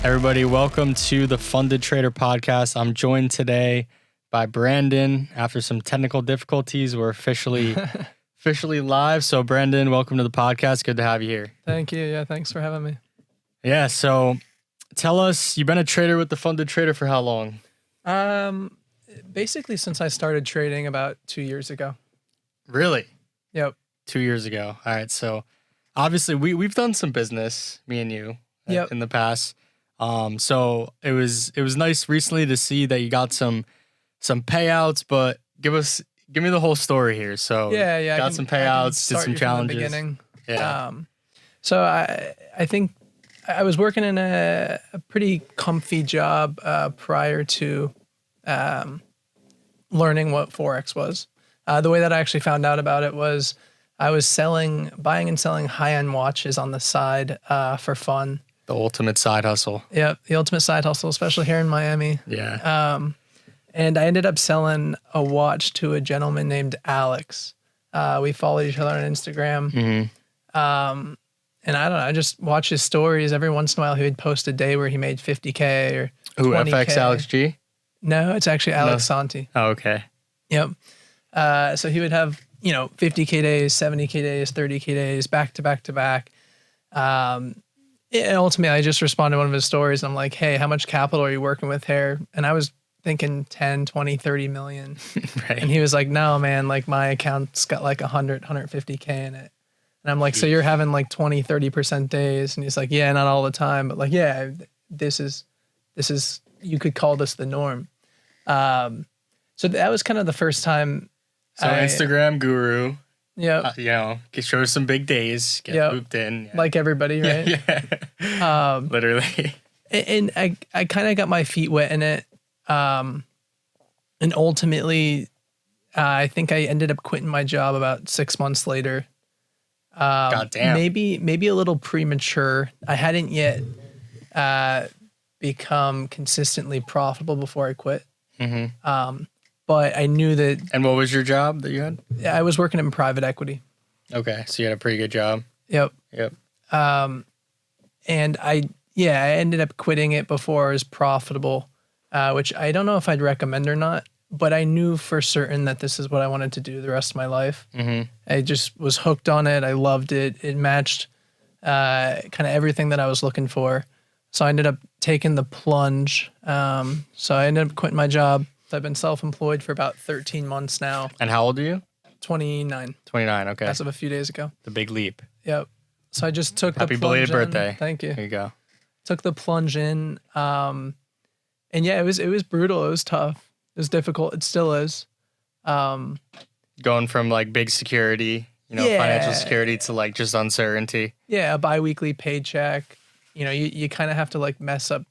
Everybody, welcome to the Funded Trader Podcast. I'm joined today by Brandon. After some technical difficulties, we're officially live. So Brandon, welcome to the podcast. Good to have you here. Thank you. Yeah, thanks for having me. Yeah, so tell us, you've been a trader with the Funded Trader for how long? Basically since I started trading about 2 years ago. Really? Yep. 2 years ago. All right, so obviously we've done some business, me and you, in the past. So it was nice recently to see that you got some payouts, but give me the whole story here. So got some payouts, did some challenges. From the beginning. Yeah. So I think I was working in a pretty comfy job prior to learning what Forex was. The way that I actually found out about it was I was buying and selling high-end watches on the side for fun. The ultimate side hustle. Yep, the ultimate side hustle, especially here in Miami. Yeah. And I ended up selling a watch to a gentleman named Alex. We followed each other on Instagram. Mm-hmm. And I don't know, I just watch his stories. Every once in a while, he would post a day where he made 50K or 20K. FX Alex G? No, it's actually Alex Santi. Oh, okay. Yep. So he would have, 50K days, 70K days, 30K days, back to back to back. And ultimately, I just responded to one of his stories. And I'm like, hey, how much capital are you working with here? And I was thinking 10, 20, 30 million. Right. And he was like, no, man, like my account's got like 100, 150K in it. And I'm like, so you're having like 20, 30% days. And he's like, yeah, not all the time. But like, yeah, this is, you could call this the norm. So that was kind of the first time. So Instagram guru. Yeah. Show some big days, get looped in. Yeah. Like everybody, right? Yeah. Literally. And I kind of got my feet wet in it. And ultimately, I think I ended up quitting my job about 6 months later. God damn. Maybe a little premature. I hadn't yet become consistently profitable before I quit. Mm-hmm. But I knew that. And what was your job that you had? I was working in private equity. Okay, so you had a pretty good job. Yep. And I ended up quitting it before I was profitable, which I don't know if I'd recommend or not, but I knew for certain that this is what I wanted to do the rest of my life. Mm-hmm. I just was hooked on it. I loved it. It matched kind of everything that I was looking for. So I ended up taking the plunge. So I ended up quitting my job. I've been self-employed for about 13 months now. And how old are you? 29. 29, okay. As of a few days ago. The big leap. Yep. So I just took Happy the plunge belated birthday. Thank you. There you go. Took the plunge in. And yeah, it was brutal. It was tough. It was difficult. It still is. Going from like big security, financial security to like just uncertainty. Yeah, a bi-weekly paycheck. You kind of have to like mess up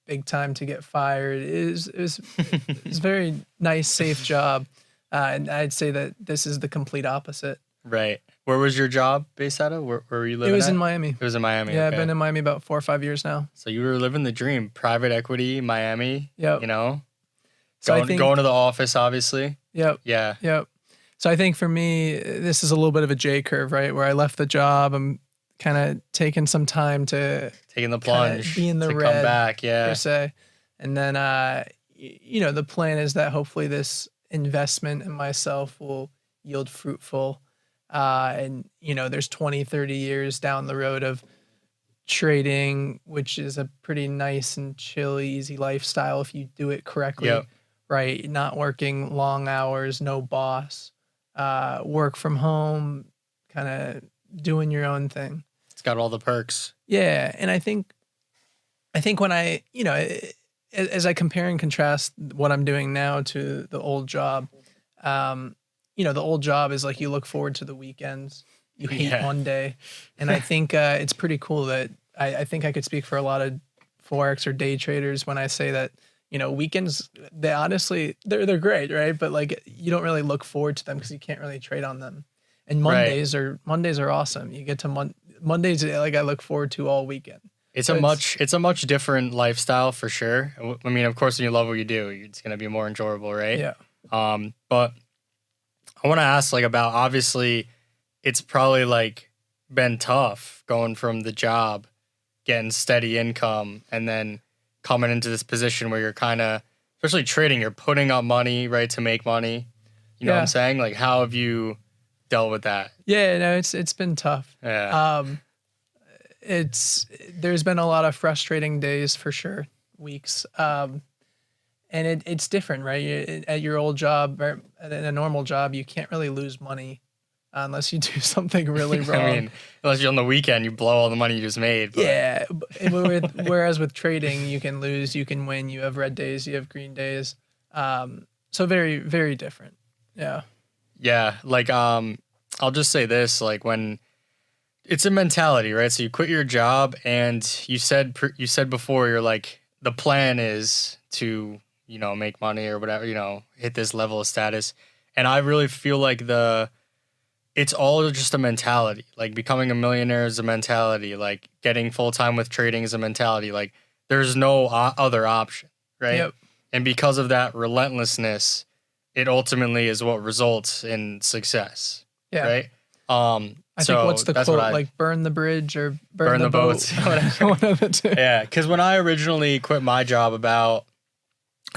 big time to get fired. It was a very nice, safe job. And I'd say that this is the complete opposite. Right. Where was your job based out of? Where were you living? It was in Miami. It was in Miami. Yeah, okay. I've been in Miami about 4 or 5 years now. So you were living the dream. Private equity, Miami. Yep. So going to the office, obviously. Yep. Yeah. Yep. So I think for me, this is a little bit of a J curve, right? Where I left the job. I'm kind of taking some time to taking the plunge, be in the to red, come back, per se. And then, the plan is that hopefully this investment in myself will yield fruitful. And there's 20, 30 years down the road of trading, which is a pretty nice and chill, easy lifestyle if you do it correctly. Yep. Right? Not working long hours, no boss, work from home, kind of doing your own thing. It's got all the perks. Yeah. And I think when I, as I compare and contrast what I'm doing now to the old job, the old job is like you look forward to the weekends, you hate Monday. And I think it's pretty cool that I think I could speak for a lot of Forex or day traders when I say that, weekends, they're great, right? But like you don't really look forward to them because you can't really trade on them. And Mondays are awesome. You get to Mondays, like I look forward to all weekend. It's a much different lifestyle for sure. I mean, of course, when you love what you do, it's going to be more enjoyable, right? Yeah. But I want to ask about, obviously it's probably like been tough going from the job getting steady income, and then coming into this position where you're kind of, especially trading, you're putting up money, right, to make money. You know what I'm saying? Like, how have you dealt with that? Yeah, no, it's been tough. Yeah. There's been a lot of frustrating days for sure, weeks. And it's different, right? At your old job, or at a normal job, you can't really lose money unless you do something really wrong. I mean, unless you're on the weekend, you blow all the money you just made. But. Yeah. Whereas with trading, you can lose, you can win. You have red days, you have green days. So very, very different. Yeah. Yeah. Like, I'll just say this, like when it's a mentality, right? So you quit your job and you said before, you're like, the plan is to, you know, make money or whatever, you know, hit this level of status. And I really feel like it's all just a mentality. Like becoming a millionaire is a mentality. Like getting full-time with trading is a mentality. Like there's no other option, right? Yep. And because of that relentlessness, it ultimately is what results in success. Yeah. Right. I think what's the quote? Like burn the bridge or burn the boat. One of the two. Yeah. Because when I originally quit my job I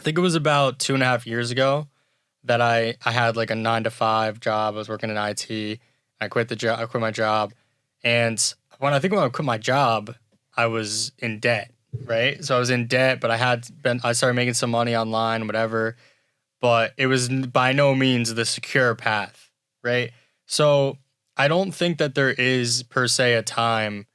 think it was about 2.5 years ago that I had like a 9-to-5 job. I was working in IT. I quit my job. And when I quit my job, I was in debt, right? So I was in debt, but I started making some money online, whatever. But it was by no means the secure path, right? So I don't think that there is per se a time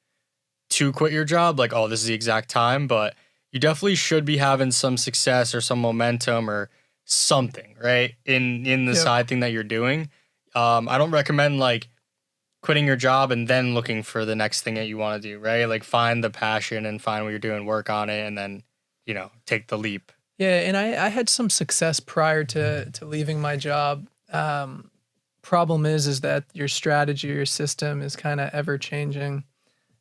to quit your job, like, oh, this is the exact time, but you definitely should be having some success or some momentum or something, right? In the side thing that you're doing. I don't recommend like quitting your job and then looking for the next thing that you want to do, right? Like find the passion and find what you're doing, work on it, and then, you know, take the leap. Yeah, and I had some success prior to leaving my job. Problem is that your strategy, your system is kind of ever changing.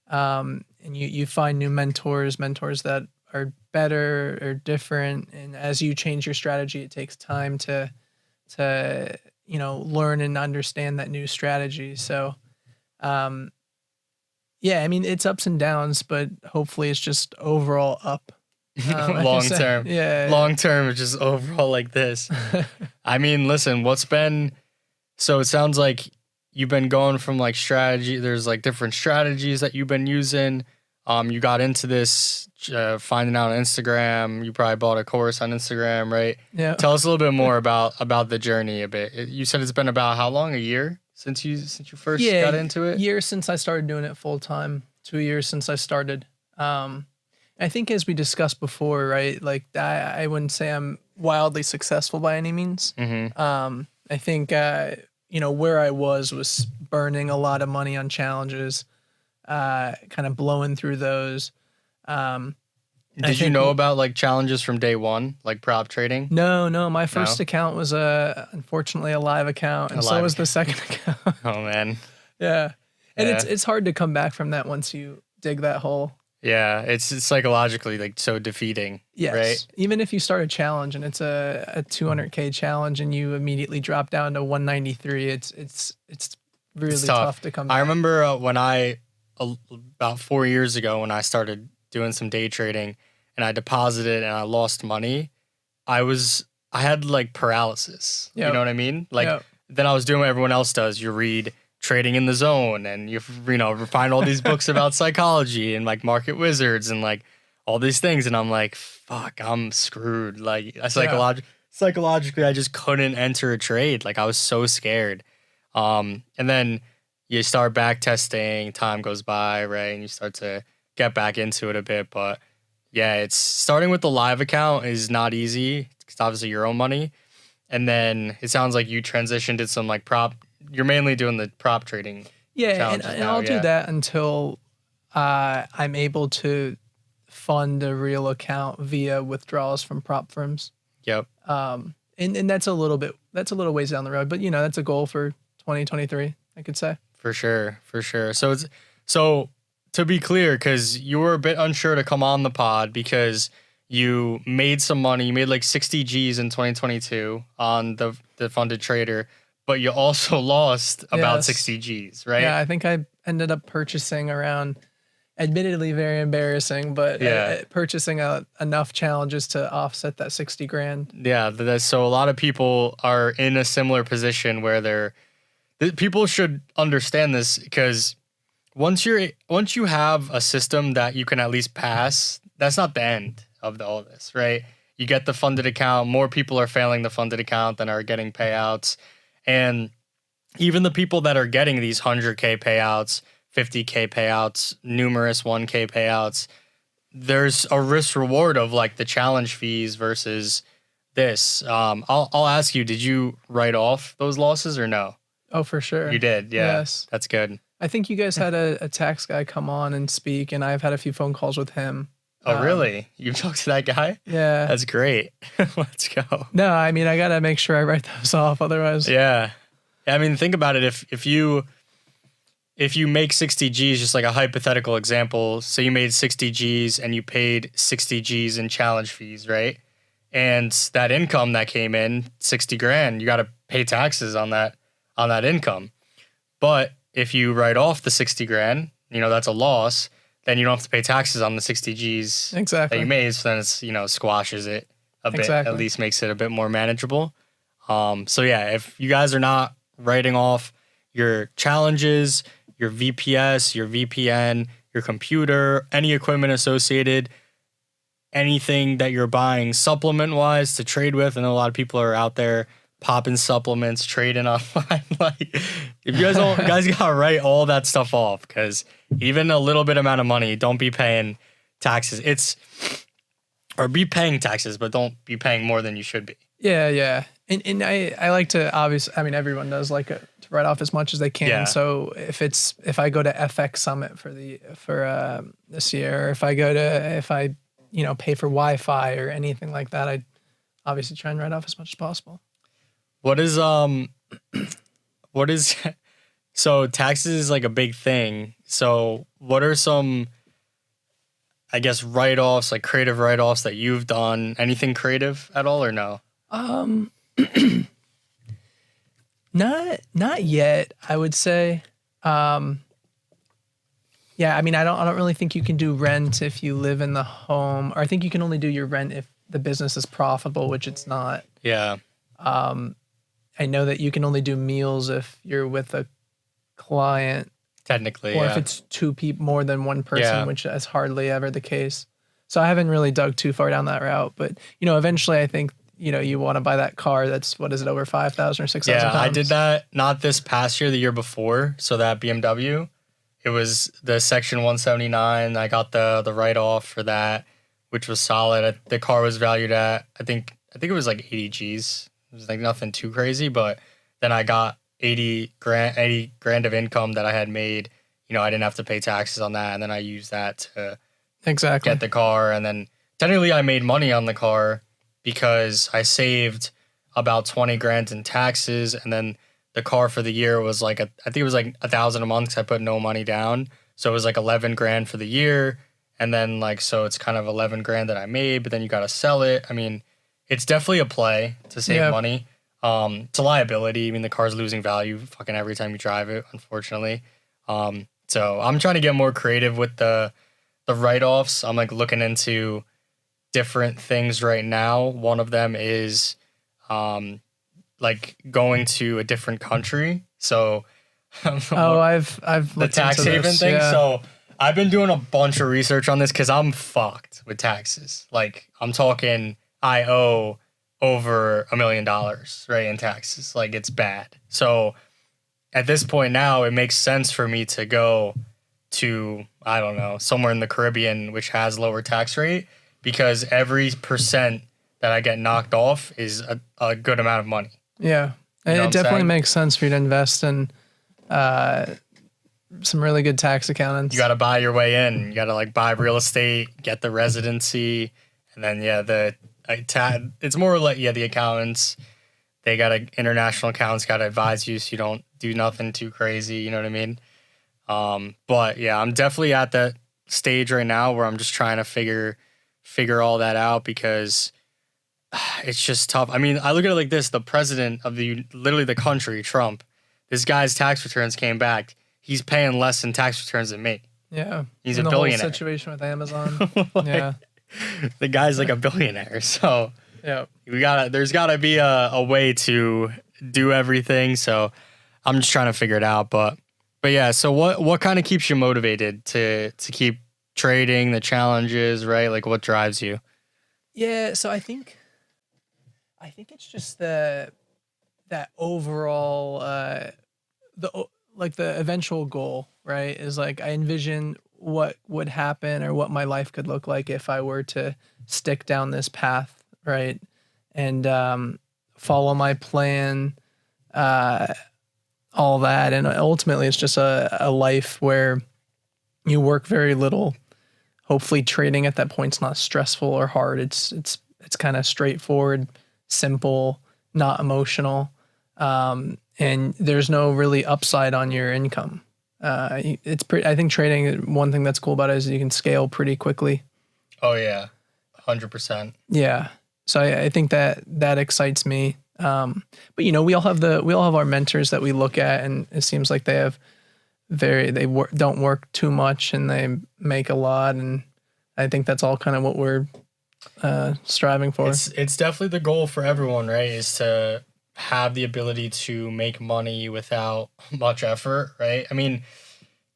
And you find new mentors that are better or different. And as you change your strategy, it takes time to you know, learn and understand that new strategy. So, yeah, I mean, it's ups and downs, but hopefully it's just overall up. Long term. Yeah. Long term is just overall like this. I mean, listen, so it sounds like you've been going from like strategy. There's like different strategies that you've been using. You got into this finding out on Instagram. You probably bought a course on Instagram, right? Yeah. Tell us a little bit more about the journey a bit. You said it's been about how long? A year since you first got into it? Year since I started doing it full time. 2 years since I started. I think as we discussed before, right? Like I wouldn't say I'm wildly successful by any means. Mm-hmm. I think you know, where I was burning a lot of money on challenges, kind of blowing through those. Did you know about like challenges from day one, like prop trading? No. My first account was unfortunately a live account, and so was the second account. Oh man. Yeah, and it's hard to come back from that once you dig that hole. Yeah, it's psychologically like so defeating. Yes. Right. Even if you start a challenge and it's a 200K challenge and you immediately drop down to 193, it's really tough to come back. I remember when about 4 years ago when I started doing some day trading and I deposited and I lost money, I had like paralysis. Yep. You know what I mean? Like then I was doing what everyone else does. You read Trading in the Zone and you find all these books about psychology and like market wizards and like all these things, and I'm like, fuck, I'm screwed. Like psychologically I just couldn't enter a trade. Like I was so scared. And then you start back testing, time goes by, right? And you start to get back into it a bit. But yeah, it's starting with the live account is not easy. It's obviously your own money. And then it sounds like you transitioned to some like you're mainly doing the prop trading. Yeah, and I'll do that until I'm able to fund a real account via withdrawals from prop firms. Yep. And that's a little ways down the road, but you know, that's a goal for 2023, I could say. For sure. So to be clear, because you were a bit unsure to come on the pod because you made some money. You made like 60 G's in 2022 on the funded trader, but you also lost about 60 G's, right? Yeah, I think I ended up purchasing around admittedly very embarrassing, but Yeah. purchasing enough challenges to offset that 60 grand. Yeah, so a lot of people are in a similar position where people should understand this, because once you have a system that you can at least pass, that's not the end of all this, right? You get the funded account, more people are failing the funded account than are getting payouts. And even the people that are getting these 100K payouts, 50K payouts, numerous 1K payouts, there's a risk reward of like the challenge fees versus this. I'll ask you, did you write off those losses or no? Oh, for sure. You did, yeah. Yes. That's good. I think you guys had a tax guy come on and speak, and I've had a few phone calls with him. Oh, really? You've talked to that guy? Yeah. That's great. Let's go. No, I mean, I got to make sure I write those off. Otherwise. Yeah. I mean, think about it. If you make 60 G's, just like a hypothetical example, so you made 60 G's and you paid 60 G's in challenge fees, right? And that income that came in, 60 grand, you got to pay taxes on that income. But if you write off the 60 grand, that's a loss, then you don't have to pay taxes on the 60 G's exactly that you made. So then it's, squashes it a bit, exactly. At least makes it a bit more manageable. So yeah, if you guys are not writing off your challenges, your VPS, your VPN, your computer, any equipment associated, anything that you're buying supplement-wise to trade with, I know a lot of people are out there popping supplements, trading online. Like, if you guys gotta write all that stuff off, because even a little bit amount of money, don't be paying taxes. Or be paying taxes, but don't be paying more than you should be. Yeah. And I like to, obviously, I mean, everyone does like to write off as much as they can. Yeah. So if I go to FX Summit for this year, or if I pay for Wi-Fi or anything like that, I obviously try and write off as much as possible. So taxes is like a big thing. So what are some, I guess, write-offs, like creative write-offs that you've done? Anything creative at all or no? Not yet, I would say. Yeah, I mean, I don't really think you can do rent if you live in the home, or I think you can only do your rent if the business is profitable, which it's not. Yeah. I know that you can only do meals if you're with a client. Technically, or if it's two people, more than one person, which is hardly ever the case. So I haven't really dug too far down that route, but eventually I think you want to buy that car that's, what is it, over 5,000 or 6,000 pounds? Yeah, I did that not this past year, the year before. So that BMW, it was the Section 179. I got the write-off for that, which was solid. The car was valued at, I think it was like 80 G's. It was like nothing too crazy, but then I got 80 grand of income that I had made. I didn't have to pay taxes on that, and then I used that to get the car. And then technically I made money on the car because I saved about 20 grand in taxes, and then the car for the year was like I think it was like $1,000 a month because I put no money down, so it was like 11 grand for the year. And then so it's kind of 11 grand that I made, but then you got to sell it. I mean, it's definitely a play to save money. It's a liability. I mean, the car's losing value fucking every time you drive it, unfortunately. So I'm trying to get more creative with the write-offs. I'm like looking into different things right now. One of them is like going to a different country. So I've the looked tax into haven this, thing. yeah. So I've been doing a bunch of research on this because I'm fucked with taxes. Like, I'm talking, I owe over $1 million, right, in taxes. Like, it's bad. So at this point now, it makes sense for me to go to, I don't know, somewhere in the Caribbean, which has lower tax rate, because every percent that I get knocked off is a good amount of money. Yeah. And it definitely makes sense for you to invest in some really good tax accountants. You got to buy your way in. You got to like buy real estate, get the residency, and then it's more like the accountants. They got international accountants got to advise you so you don't do nothing too crazy. You know what I mean? But yeah, I'm definitely at that stage right now where I'm just trying to figure all that out, because it's just tough. I mean, I look at it like this: the president of literally the country, Trump, this guy's tax returns came back. He's paying less in tax returns than me. Yeah. He's and a the whole billionaire. situation with Amazon. Like, Yeah. the guy's like a billionaire. So Yeah. there's gotta be a way to do everything. So I'm just trying to figure it out. But yeah, so what kind of keeps you motivated to keep trading, the challenges, right? Like what drives you? Yeah. So I think it's just that overall, like the eventual goal, right? Is like I envision what would happen or what my life could look like if I were to stick down this path, right? And follow my plan, all that. And ultimately, it's just a life where you work very little. Hopefully, trading at that point's not stressful or hard. It's kind of straightforward, simple, not emotional, and there's no really upside on your income. It's pretty. I think trading. One thing that's cool about it is you can scale pretty quickly. Oh yeah, 100%. Yeah. So I think that excites me. But we all have our mentors that we look at, and it seems like they have don't work too much and they make a lot, and I think that's all kind of what we're striving for. It's definitely the goal for everyone, right? Is to have the ability to make money without much effort, right? I mean,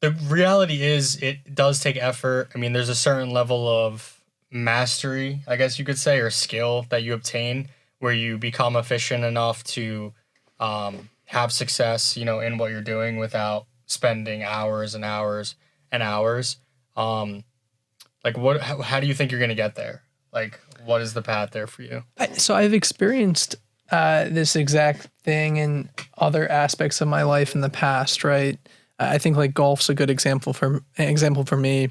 the reality is it does take effort. I mean, there's a certain level of mastery, I guess you could say, or skill that you obtain where you become efficient enough to have success, in what you're doing without spending hours and hours and hours. Like how do you think you're going to get there? Like, what is the path there for you? So I've experienced this exact thing in other aspects of my life in the past, right? I think like golf's a good example for me.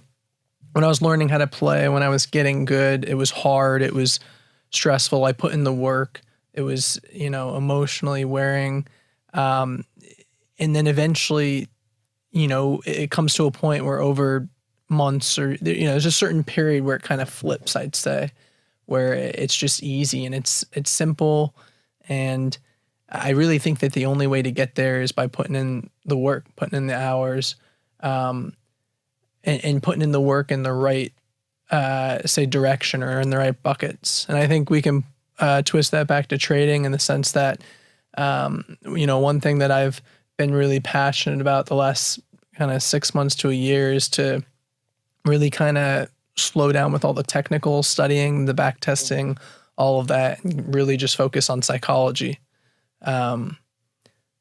When I was learning how to play, when I was getting good, it was hard, it was stressful. I put in the work. It was, emotionally wearing. And then eventually, it comes to a point where over months or, there's a certain period where it kind of flips, I'd say, where it's just easy and it's simple. And I really think that the only way to get there is by putting in the work, putting in the hours, and putting in the work in the right, say, direction or in the right buckets. And I think we can twist that back to trading in the sense that, one thing that I've been really passionate about the last kind of 6 months to a year is to really kind of slow down with all the technical studying, the back testing, all of that, and really just focus on psychology. And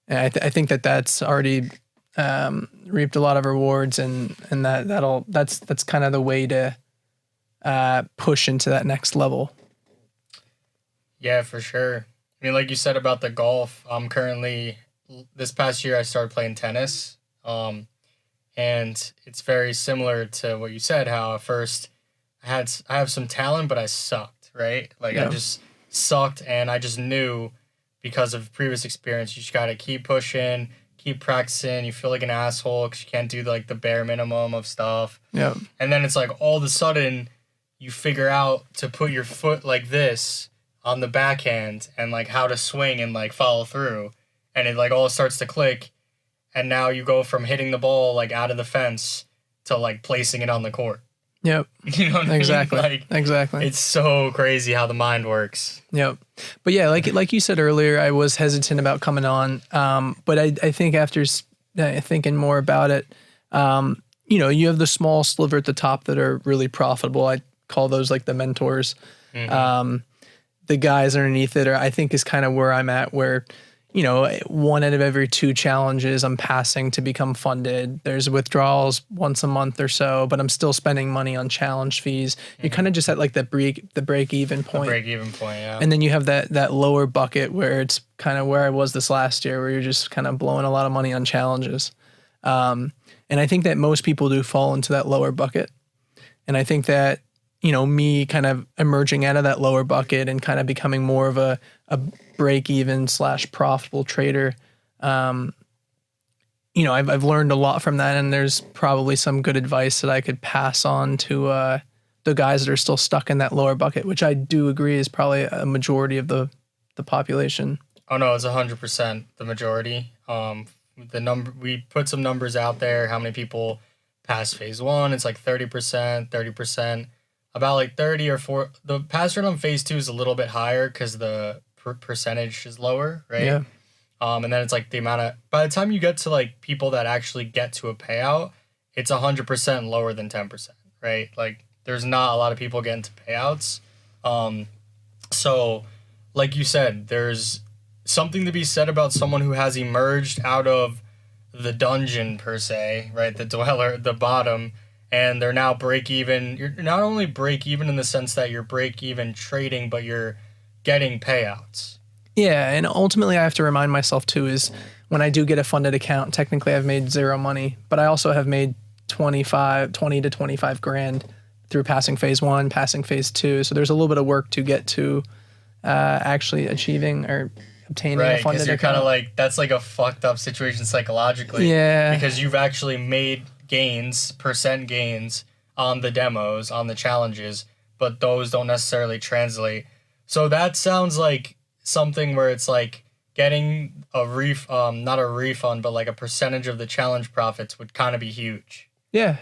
I think that's already reaped a lot of rewards, and that's kind of the way to push into that next level. Yeah, for sure. I mean, like you said about the golf, I'm currently, this past year I started playing tennis. And it's very similar to what you said, how at first I have some talent, but I sucked, right? Like I just sucked, and I just knew because of previous experience, you just got to keep pushing, keep practicing. You feel like an asshole because you can't do like the bare minimum of stuff. Yeah. And then it's like all of a sudden you figure out to put your foot like this on the backhand and like how to swing and like follow through. And it like all starts to click. And now you go from hitting the ball like out of the fence to like placing it on the court. Yep. You know what exactly. I mean? Like, exactly. It's so crazy how the mind works. Yep. But yeah, like you said earlier, I was hesitant about coming on. But I think after thinking more about it, you have the small sliver at the top that are really profitable. I call those like the mentors. Mm-hmm. The guys underneath it I think is kind of where I'm at, where, 1 out of every 2 challenges I'm passing to become funded. There's withdrawals once a month or so, but I'm still spending money on challenge fees. Mm-hmm. You're kind of just at like the break even point. The break even point, yeah. And then you have that lower bucket where it's kind of where I was this last year, where you're just kind of blowing a lot of money on challenges. And I think that most people do fall into that lower bucket. And I think that, me kind of emerging out of that lower bucket and kind of becoming more of a break even / profitable trader. I've learned a lot from that, and there's probably some good advice that I could pass on to the guys that are still stuck in that lower bucket, which I do agree is probably a majority of the population. Oh no, it's 100% the majority. We put some numbers out there, how many people past phase one, it's like 30%, 30%, about like 30 or 4. The pass rate on phase two is a little bit higher because the percentage is lower, right? Yeah. And then it's like the amount of, by the time you get to like people that actually get to a payout, it's 100% lower than 10%, right? Like there's not a lot of people getting to payouts. So like you said, there's something to be said about someone who has emerged out of the dungeon per se, right? The dweller, the bottom, and they're now break even. You're not only break even in the sense that you're break even trading, but you're getting payouts. Yeah, and ultimately I have to remind myself too is when I do get a funded account, technically I've made zero money, but I also have made 20 to 25 grand through passing phase one, passing phase two. So there's a little bit of work to get to actually achieving or obtaining a funded account. Right, because you're kind of like, that's like a fucked up situation psychologically. Yeah. Because you've actually made percent gains on the demos, on the challenges, but those don't necessarily translate. So that sounds like something where it's like getting a not a refund, but like a percentage of the challenge profits would kind of be huge. Yeah.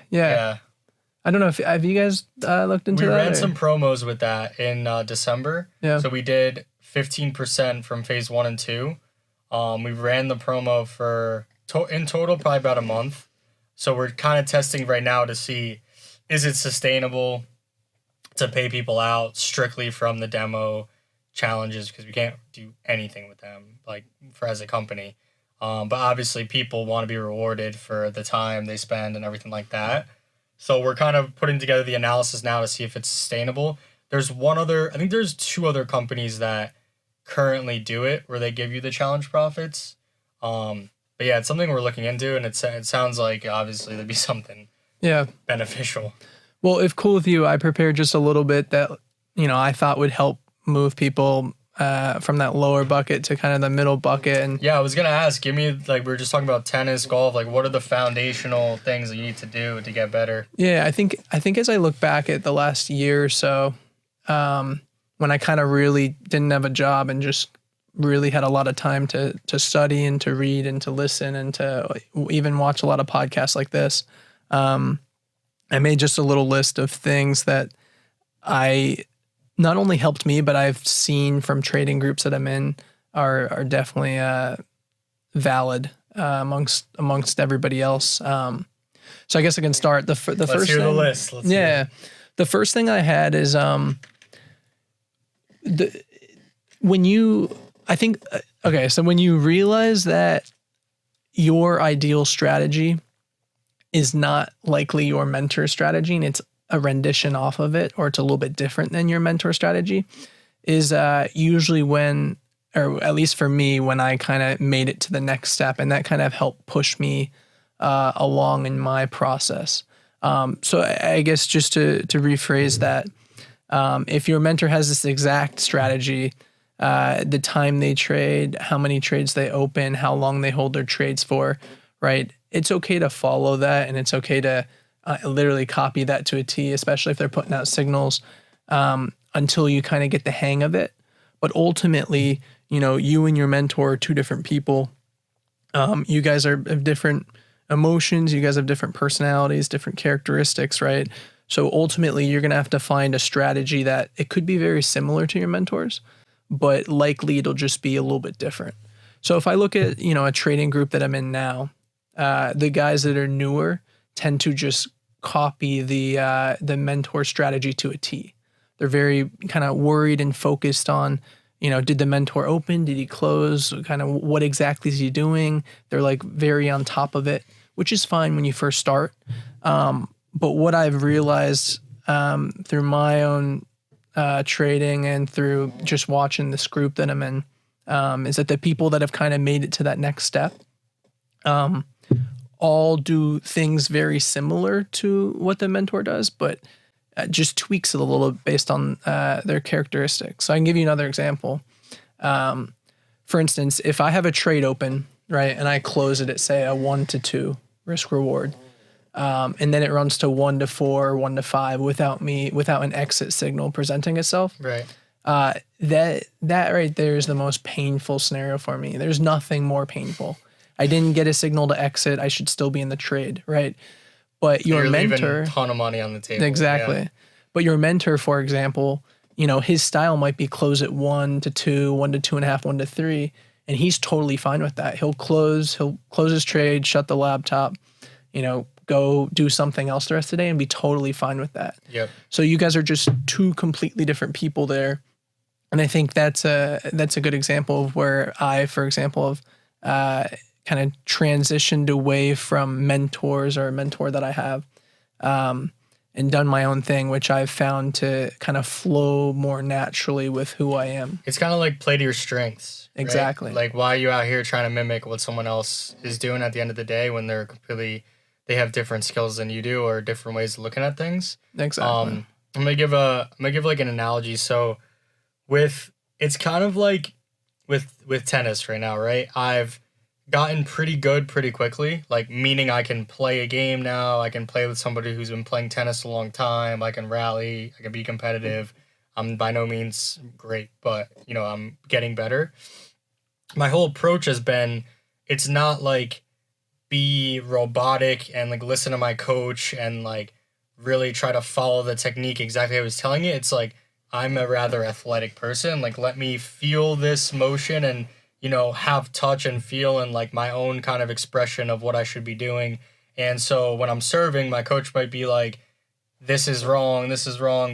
I don't know if have you guys looked into that? We ran some promos with that in December. Yeah. So we did 15% from phase 1 and 2. We ran the promo for in total probably about a month. So we're kind of testing right now to see, is it sustainable to pay people out strictly from the demo challenges, because we can't do anything with them like for as a company. But obviously people want to be rewarded for the time they spend and everything like that. So we're kind of putting together the analysis now to see if it's sustainable. I think there's 2 other companies that currently do it where they give you the challenge profits. But yeah, it's something we're looking into, and it sounds like obviously there'd be something beneficial. Well, if cool with you, I prepared just a little bit that, I thought would help move people from that lower bucket to kind of the middle bucket. And yeah, I was going to ask, give me, like, we were just talking about tennis, golf, like what are the foundational things that you need to do to get better? Yeah, I think as I look back at the last year or so, when I kind of really didn't have a job and just really had a lot of time to study and to read and to listen and to even watch a lot of podcasts like this, I made just a little list of things that I not only helped me, but I've seen from trading groups that I'm in are definitely valid amongst everybody else. So I guess I can start the first. Let's hear the list. The first thing I had is when you realize that your ideal strategy is not likely your mentor strategy and it's a rendition off of it, or it's a little bit different than your mentor strategy, is usually when, or at least for me, when I kind of made it to the next step, and that kind of helped push me along in my process. So I guess just to rephrase that, if your mentor has this exact strategy, the time they trade, how many trades they open, how long they hold their trades for, right? It's okay to follow that, and it's okay to literally copy that to a T, especially if they're putting out signals, until you kind of get the hang of it. But ultimately, you and your mentor are 2 different people. You guys have different emotions. You guys have different personalities, different characteristics, right? So ultimately, you're going to have to find a strategy that it could be very similar to your mentors, but likely it'll just be a little bit different. So if I look at, a trading group that I'm in now, the guys that are newer tend to just copy the mentor strategy to a T. They're very kind of worried and focused on, did the mentor open? Did he close? Kind of what exactly is he doing? They're like very on top of it, which is fine when you first start. But what I've realized through my own trading and through just watching this group that I'm in, is that the people that have kind of made it to that next step all do things very similar to what the mentor does, but just tweaks it a little based on their characteristics. So I can give you another example. For instance, if I have a trade open, right, and I close it at, say, a 1 to 2 risk reward, and then it runs to 1 to 4, 1 to 5 without an exit signal presenting itself. Right. That right there is the most painful scenario for me. There's nothing more painful. I didn't get a signal to exit. I should still be in the trade, right? But your you're mentor, leaving a ton of money on the table. exactly. Yeah. But your mentor, for example, you know, his style might be close at 1 to 2, 1 to 2.5, 1 to 3, and he's totally fine with that. He'll close his trade, shut the laptop, you know, go do something else the rest of the day and be totally fine with that. Yep. So you guys are just two completely different people there. And I think that's a good example of where I, for example, have kind of transitioned away from mentors or a mentor that I have, and done my own thing, which I've found to kind of flow more naturally with who I am. It's kind of like play to your strengths. Right? Exactly. Like, why are you out here trying to mimic what someone else is doing at the end of the day when they have different skills than you do or different ways of looking at things? Exactly. I'm gonna give like an analogy. So it's kind of like with tennis right now, right? I've gotten pretty good pretty quickly, like meaning I can play a game now. I can play with somebody who's been playing tennis a long time. I can rally. I can be competitive. I'm by no means great, but you know, I'm getting better. My whole approach has been, it's not like be robotic and like listen to my coach and like really try to follow the technique exactly how I was telling you. It's like, I'm a rather athletic person. Like, let me feel this motion and, you know, have touch and feel and like my own kind of expression of what I should be doing. And so when I'm serving, my coach might be like, this is wrong,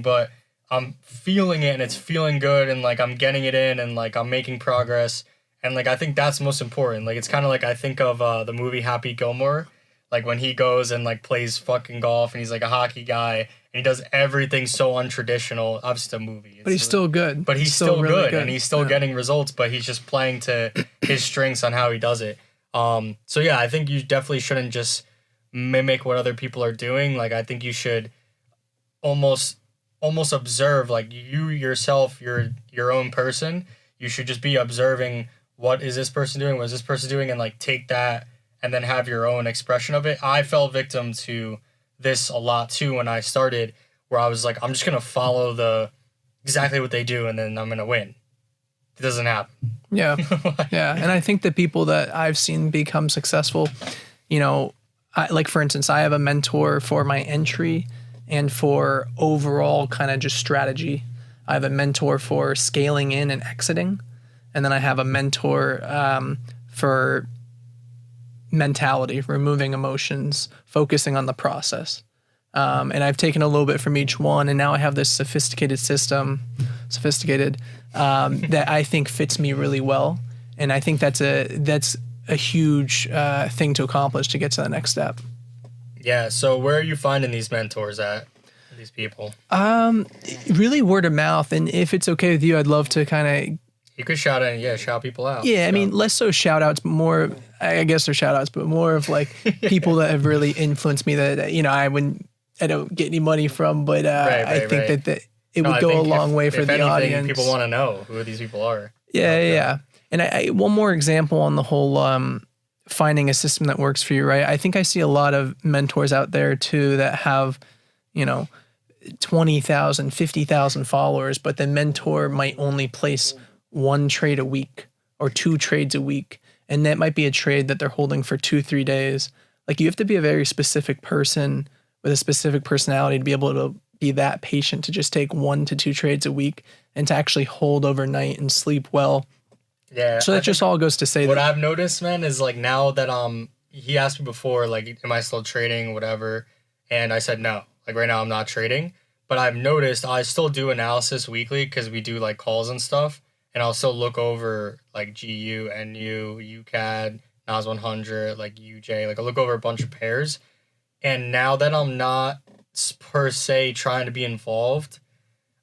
but I'm feeling it and it's feeling good and like I'm getting it in and like I'm making progress. And like I think that's most important. Like it's kind of like I think of the movie Happy Gilmore, like when he goes and like plays fucking golf and he's like a hockey guy and he does everything so untraditional. Obviously a movie. But he's still good. But he's still really good and he's still getting results, but he's just playing to his strengths on how he does it. So yeah, I think you definitely shouldn't just mimic what other people are doing. Like I think you should almost observe, like you yourself, you're your own person. You should just be observing, what is this person doing? What is this person doing? And like take that and then have your own expression of it. I fell victim to this a lot too when I started, where I was like, I'm just going to follow exactly what they do and then I'm going to win. It doesn't happen. Yeah. Yeah. And I think the people that I've seen become successful, you know, like for instance, I have a mentor for my entry and for overall kind of just strategy. I have a mentor for scaling in and exiting. And then I have a mentor for mentality, removing emotions, focusing on the process. And I've taken a little bit from each one, and now I have this sophisticated system, that I think fits me really well. And I think that's a huge thing to accomplish to get to the next step. Yeah. So where are you finding these mentors at? These people? Really word of mouth. And if it's okay with you, I'd love to kind of. You could shout people out. Yeah, so. I mean, less so shout outs, more, I guess they're shout outs, but more of like people that have really influenced me that, you know, I don't get any money from, but I think that it would go a long way for the audience. People want to know who these people are. Yeah. And I one more example on the whole finding a system that works for you, right? I think I see a lot of mentors out there too that have, you know, 20,000, 50,000 followers, but the mentor might only place one trade a week or 2 trades a week. And that might be a trade that they're holding for 2-3 days. Like you have to be a very specific person with a specific personality to be able to be that patient to just take 1 to 2 trades a week and to actually hold overnight and sleep well. Yeah. So that just all goes to say what I've noticed, man, is like now that he asked me before, like, am I still trading, whatever? And I said no. Like right now I'm not trading. But I've noticed I still do analysis weekly because we do like calls and stuff. And I'll still look over like GU, NU, UCAD, NAS 100, like UJ. Like I'll look over a bunch of pairs. And now that I'm not per se trying to be involved,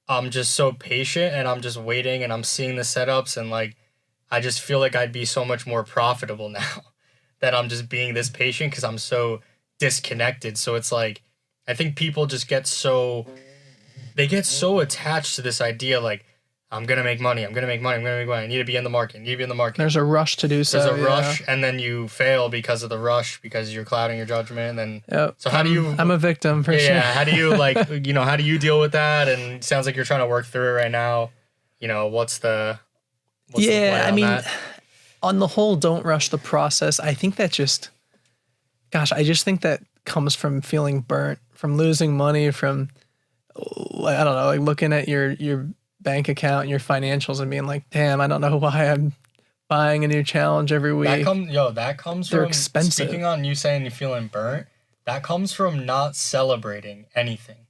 I'm just so patient and I'm just waiting and I'm seeing the setups and like I just feel like I'd be so much more profitable now that I'm just being this patient because I'm so disconnected. So it's like I think people just get so attached to this idea like, I'm going to make money. I need to be in the market. There's a rush to do so. There's a rush, and then you fail because of the rush, because you're clouding your judgment. And yep. So how do you... I'm a victim, for sure. Yeah, how do you, like, how do you deal with that? And it sounds like you're trying to work through it right now. What's the play on that? On the whole, don't rush the process. I think that I just think that comes from feeling burnt, from losing money, from, I don't know, like looking at your bank account and your financials and being like, damn, I don't know why I'm buying a new challenge every week. That comes They're from expensive. Speaking on you saying you're feeling burnt, that comes from not celebrating anything.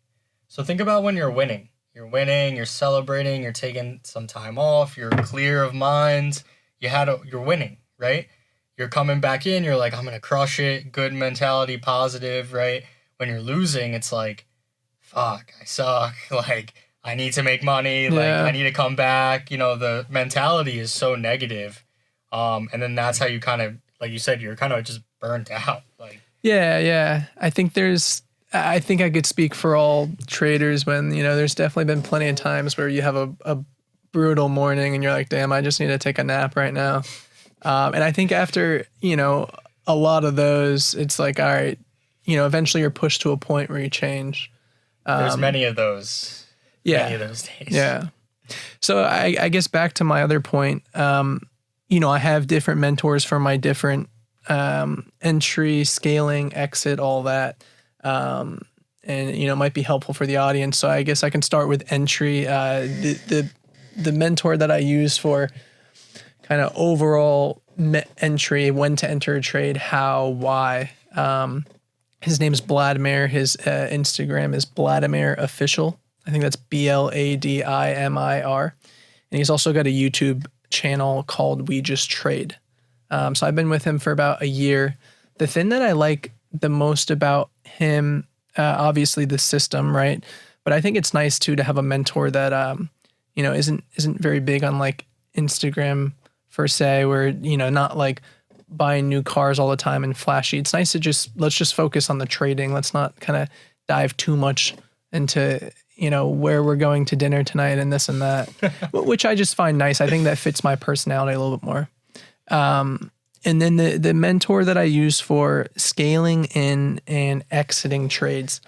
So think about when you're winning. You're winning, you're celebrating, you're taking some time off, you're clear of mind, you're winning, right? You're coming back in, you're like, I'm gonna crush it, good mentality, positive, right? When you're losing, it's like, fuck, I suck, like, I need to make money, like, I need to come back, the mentality is so negative. And then that's how you kind of, like you said, you're kind of just burnt out. Like, yeah. I think I could speak for all traders when, there's definitely been plenty of times where you have a brutal morning and you're like, damn, I just need to take a nap right now. And I think after, a lot of those, it's like, all right, eventually you're pushed to a point where you change. There's many of those. Yeah. Many of those days. Yeah. So I guess back to my other point, I have different mentors for my different entry, scaling, exit, all that. And it might be helpful for the audience. So I guess I can start with entry. The mentor that I use for kind of overall entry, when to enter a trade, how, why. His name is Vladimir. His Instagram is Vladimir Official. I think that's Bladimir. And he's also got a YouTube channel called We Just Trade. So I've been with him for about a year. The thing that I like the most about him, obviously the system, right? But I think it's nice too to have a mentor that, isn't very big on like Instagram per se, where, not like buying new cars all the time and flashy. It's nice to let's just focus on the trading. Let's not kind of dive too much into, where we're going to dinner tonight and this and that, which I just find nice. I think that fits my personality a little bit more. And then the mentor that I use for scaling in and exiting trades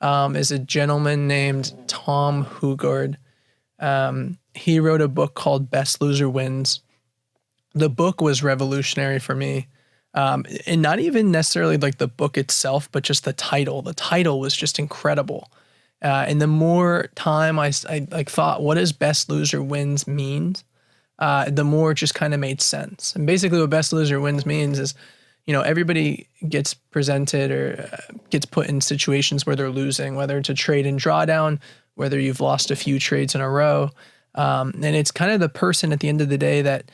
is a gentleman named Tom Hugard. He wrote a book called Best Loser Wins. The book was revolutionary for me. And not even necessarily like the book itself, but just the title. The title was just incredible. And the more time I like thought, what does Best Loser Wins means? The more it just kind of made sense. And basically what Best Loser Wins means is, everybody gets presented or gets put in situations where they're losing, whether it's a trade and drawdown, whether you've lost a few trades in a row. And it's kind of the person at the end of the day that,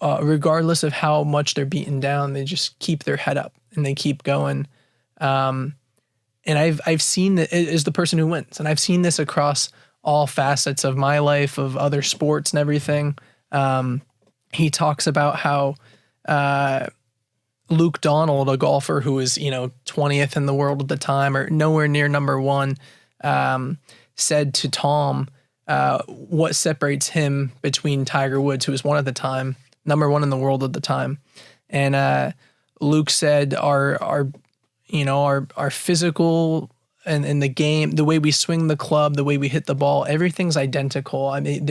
regardless of how much they're beaten down, they just keep their head up and they keep going. And I've seen that is the person who wins. And I've seen this across all facets of my life, of other sports and everything. He talks about how Luke Donald, a golfer who was, 20th in the world at the time or nowhere near number one, said to Tom, what separates him between Tiger Woods, who was one at the time, number one in the world at the time. And Luke said our physical and the game, the way we swing the club, the way we hit the ball, everything's identical. I mean,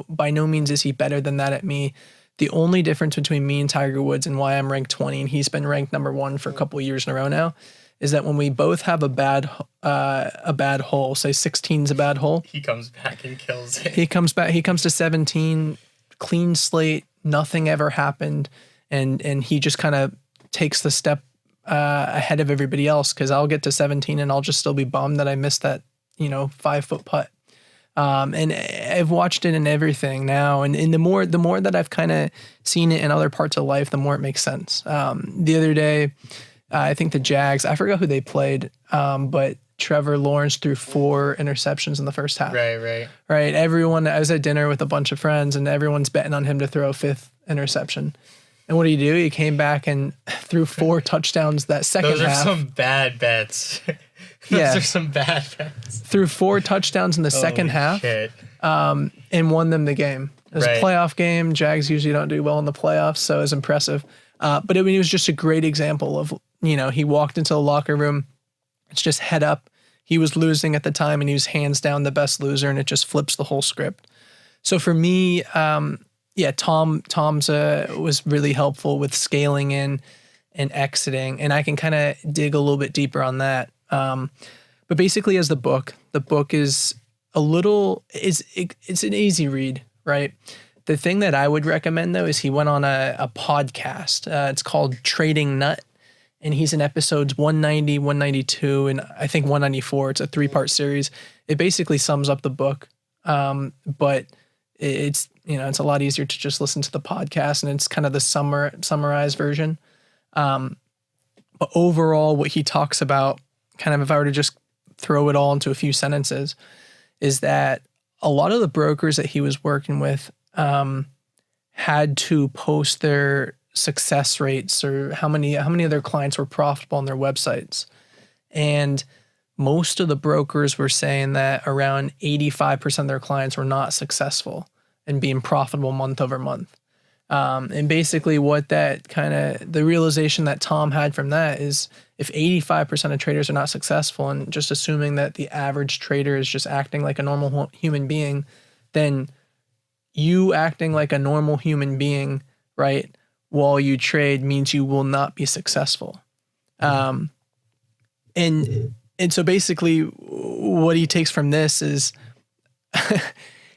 by no means is he better than that at me. The only difference between me and Tiger Woods and why I'm ranked 20 and he's been ranked number one for a couple of years in a row now is that when we both have a bad hole, say 16's a bad hole, he comes back and kills it. He comes to 17, clean slate, nothing ever happened, and he just kind of takes the step ahead of everybody else, because I'll get to 17 and I'll just still be bummed that I missed that 5-foot putt. And I've watched it in everything now, and the more that I've kind of seen it in other parts of life, the more it makes sense. The other day, I think the Jags, I forgot who they played, but Trevor Lawrence threw 4 interceptions in the first half. Right. Everyone, I was at dinner with a bunch of friends and everyone's betting on him to throw a 5th interception. And what did he do? He came back and threw 4 touchdowns that second half. Those are some bad bets. Those are some bad bets. Threw 4 touchdowns in the second half. Shit. And won them the game. It was a playoff game. Jags usually don't do well in the playoffs, so it was impressive. But it was just a great example of, he walked into the locker room. It's just head up. He was losing at the time, and he was hands down the best loser, and it just flips the whole script. So for me, Tom's was really helpful with scaling in and exiting. And I can kind of dig a little bit deeper on that. But basically as the book is it's an easy read, right? The thing that I would recommend though is he went on a podcast. It's called Trading Nut. And he's in episodes 190, 192, and I think 194. It's a 3-part series. It basically sums up the book. But it's a lot easier to just listen to the podcast, and it's kind of the summarized version. But overall, what he talks about, kind of if I were to just throw it all into a few sentences, is that a lot of the brokers that he was working with had to post their success rates or how many of their clients were profitable on their websites. And most of the brokers were saying that around 85% of their clients were not successful and being profitable month over month. And basically what that the realization that Tom had from that is if 85% of traders are not successful, and just assuming that the average trader is just acting like a normal human being, then you acting like a normal human being, right, while you trade means you will not be successful. And so basically what he takes from this is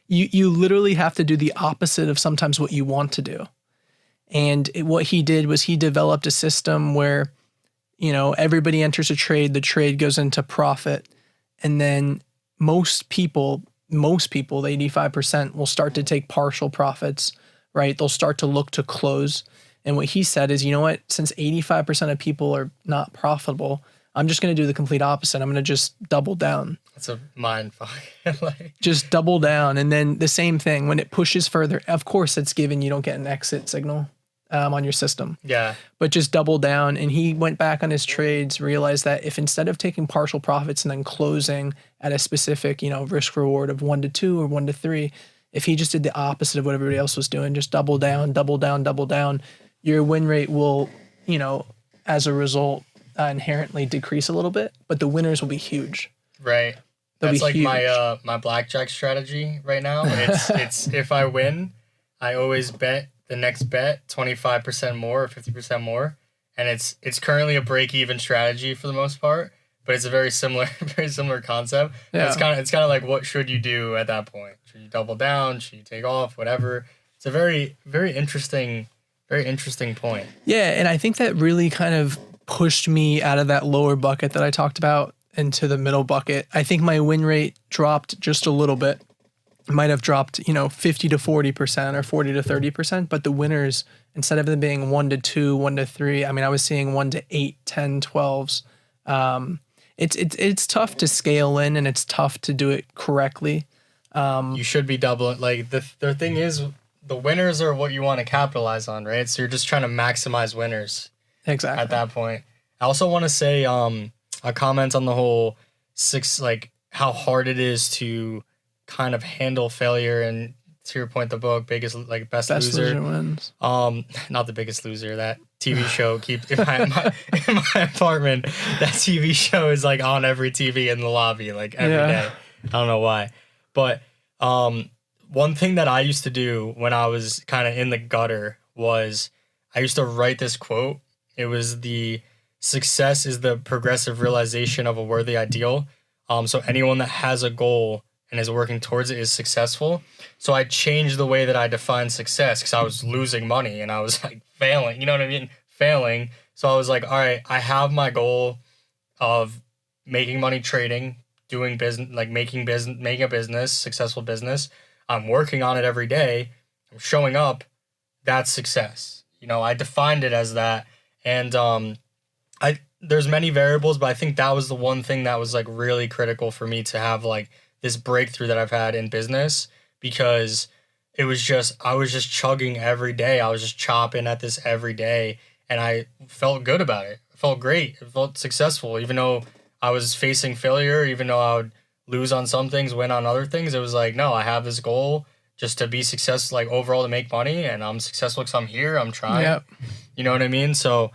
you literally have to do the opposite of sometimes what you want to do. And what he did was he developed a system where, everybody enters a trade, the trade goes into profit. And then most people, the 85% will start to take partial profits, right? They'll start to look to close. And what he said is, you know what, since 85% of people are not profitable, I'm just going to do the complete opposite. I'm going to just double down. That's a mind fuck. Just double down. And then the same thing, when it pushes further, of course it's given you don't get an exit signal on your system. Yeah. But just double down. And he went back on his trades, realized that if instead of taking partial profits and then closing at a specific, risk reward of 1 to 2 or 1 to 3, if he just did the opposite of what everybody else was doing, just double down, your win rate will, as a result, inherently decrease a little bit, but the winners will be huge. Right. That's like huge. My blackjack strategy right now. It's if I win, I always bet the next bet 25% more or 50% more, and it's currently a break-even strategy for the most part, but it's a very similar concept. Yeah. It's kind of like, what should you do at that point? Should you double down? Should you take off? Whatever. It's a very, very interesting point. Yeah, and I think that really kind of pushed me out of that lower bucket that I talked about into the middle bucket. I think my win rate dropped just a little bit. It might have dropped, 50 to 40% or 40 to 30%, but the winners, instead of them being 1 to 2, 1 to 3, I was seeing 1 to 8, 10, 12s. It's tough to scale in, and it's tough to do it correctly. You should be doubling. Like the thing is, the winners are what you want to capitalize on, right? So you're just trying to maximize winners. Exactly. At that point. I also want to say a comment on the whole how hard it is to kind of handle failure, and to your point, the book best loser wins. Not The Biggest Loser, that TV show keeps in my apartment. That TV show is like on every TV in the lobby every day. I don't know why. But one thing that I used to do when I was kind of in the gutter was I used to write this quote. It was the success is the progressive realization of a worthy ideal. So anyone that has a goal and is working towards it is successful. So I changed the way that I define success because I was losing money and I was failing. You know what I mean? Failing. So I was like, all right, I have my goal of making money trading, doing business, making a business, successful business. I'm working on it every day. I'm showing up. That's success. I defined it as that. And there's many variables, but I think that was the one thing that was really critical for me to have this breakthrough that I've had in business, because I was just chugging every day. I was just chopping at this every day, and I felt good about it. It felt great. It felt successful, even though I was facing failure, even though I would lose on some things, win on other things. It was no, I have this goal just to be successful, overall to make money, and I'm successful because I'm here, I'm trying. Yep. You know what I mean? So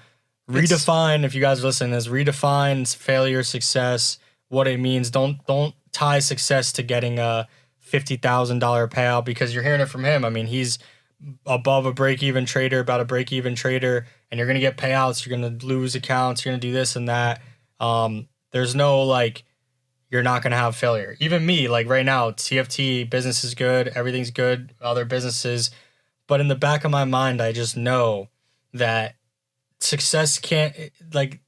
redefine, if you guys are listening to this, redefine failure, success, what it means. Don't tie success to getting a $50,000 payout because you're hearing it from him. He's above a break-even trader, about a break-even trader, and you're going to get payouts, you're going to lose accounts, you're going to do this and that. There's no like, you're not going to have failure. Even me, like right now, TFT business is good. Everything's good. Other businesses. But in the back of my mind, I just know that success can't, like,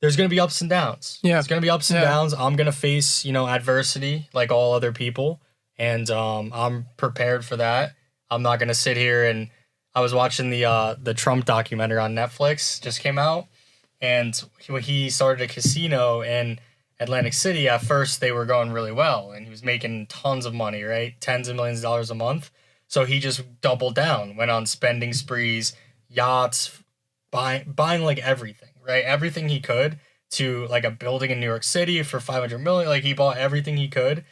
there's going to be ups and downs. Yeah. There's going to be ups and downs. I'm going to face, adversity like all other people. And I'm prepared for that. I'm not going to sit here and I was watching the Trump documentary on Netflix, just came out. And he started a casino in Atlantic City. At first, they were going really well, and he was making tons of money, right? Tens of millions of dollars a month. So he just doubled down, went on spending sprees, yachts, buying like everything, right? Everything he could to like a building in New York City for $500 million. Like he bought everything he could.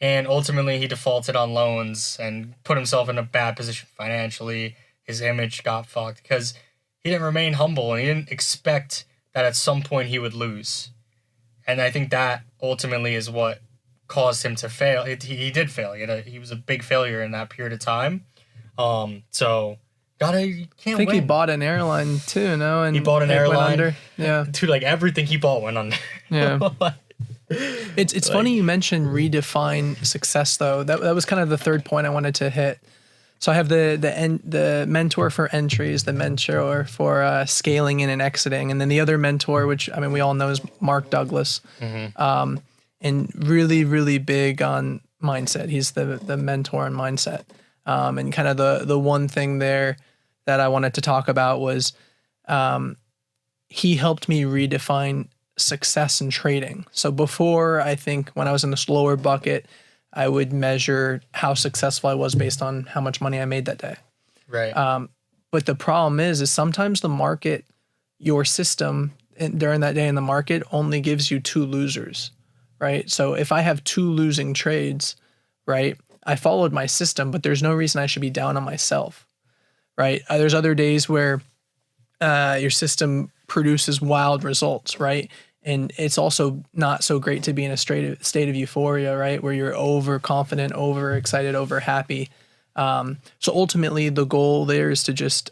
And ultimately, he defaulted on loans and put himself in a bad position financially. His image got fucked because he didn't remain humble and he didn't expect that at some point he would lose. And I think that ultimately is what caused him to fail. He did fail. He was a big failure in that period of time. So you can't I think win. he bought an airline too, no? And he bought an airline. Went under. Yeah. Dude, like everything he bought went under. Yeah. It's funny you mentioned redefine success though. That was kind of the third point I wanted to hit. So I have the mentor for entries, the mentor for scaling in and exiting, and then the other mentor, which I mean we all know is Mark Douglas, and really really big on mindset. He's the mentor on mindset, and kind of the one thing there that I wanted to talk about was he helped me redefine success in trading. So before, I think when I was in the slower bucket, I would measure how successful I was based on how much money I made that day. Right. But the problem is sometimes the market, your system during that day in the market only gives you 2 losers, right? So if I have 2 losing trades, right, I followed my system, but there's no reason I should be down on myself, right? There's other days where your system produces wild results, right? And it's also not so great to be in a state of euphoria, right? Where you're overconfident, overexcited, over happy. So ultimately the goal there is to just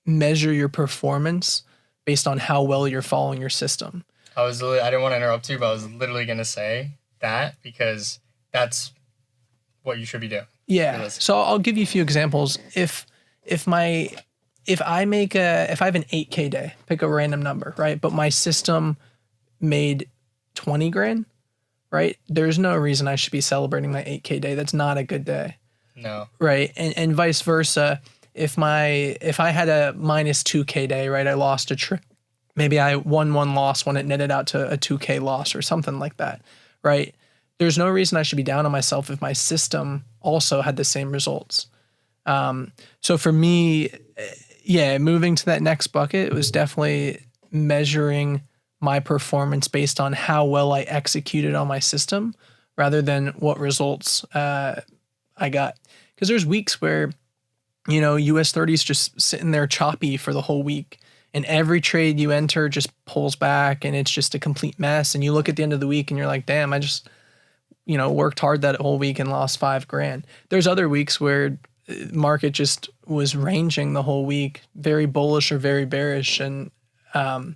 measure your performance based on how well you're following your system. I didn't want to interrupt you, but I was literally going to say that because that's what you should be doing. Yeah. So I'll give you a few examples. If I have an 8K day, pick a random number, right? But my system made 20 grand, right? There's no reason I should be celebrating my 8K day. That's not a good day. No. Right. And vice versa. If I had a minus 2K day, right? I lost a trip. Maybe I won one loss when it netted out to a 2K loss or something like that, right? There's no reason I should be down on myself if my system also had the same results. So for me, moving to that next bucket, it was definitely measuring my performance based on how well I executed on my system rather than what results I got. Because there's weeks where, US 30's just sitting there choppy for the whole week. And every trade you enter just pulls back and it's just a complete mess. And you look at the end of the week and you're like, damn, I just, worked hard that whole week and lost $5,000. There's other weeks where market just was ranging the whole week, very bullish or very bearish. And so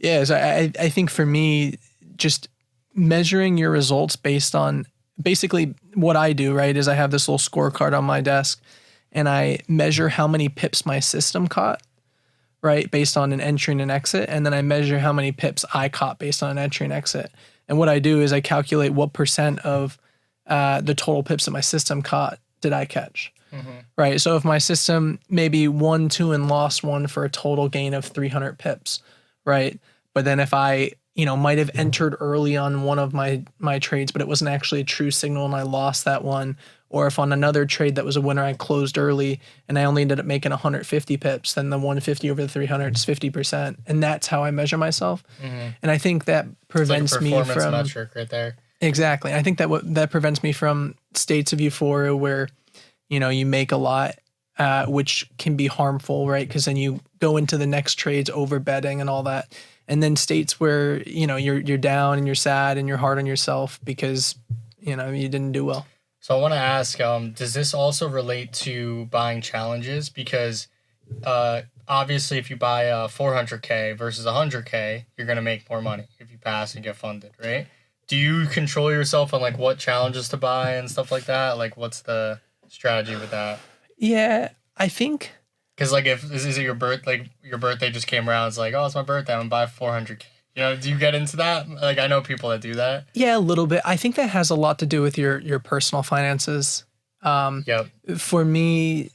I think for me, just measuring your results based on basically what I do, right, is I have this little scorecard on my desk and I measure how many pips my system caught, right, based on an entry and an exit. And then I measure how many pips I caught based on an entry and exit. And what I do is I calculate what % of the total pips that my system caught did I catch, right? So if my system maybe won 2 and lost 1 for a total gain of 300 pips, right? But then if I, might have entered early on one of my trades, but it wasn't actually a true signal and I lost that one, or if on another trade that was a winner, I closed early and I only ended up making 150 pips, then the 150 over the 300 is 50%. And that's how I measure myself. And I think that prevents me from... It's like a performance metric right there. Exactly. I think that prevents me from states of euphoria where, you make a lot, which can be harmful, right? Because then you go into the next trades over betting and all that. And then states where, you're down and you're sad and you're hard on yourself because, you didn't do well. So I want to ask, does this also relate to buying challenges? Because obviously if you buy a 400K versus 100K, you're gonna make more money if you pass and get funded, right? Do you control yourself on like what challenges to buy and stuff like that? Like, what's the strategy with that? Yeah, I think. Because like, if is it your birthday just came around, it's like, oh, it's my birthday, I'm gonna buy 400K. You know, do you get into that? Like, I know people that do that. Yeah, a little bit. I think that has a lot to do with your personal finances. Yep. For me,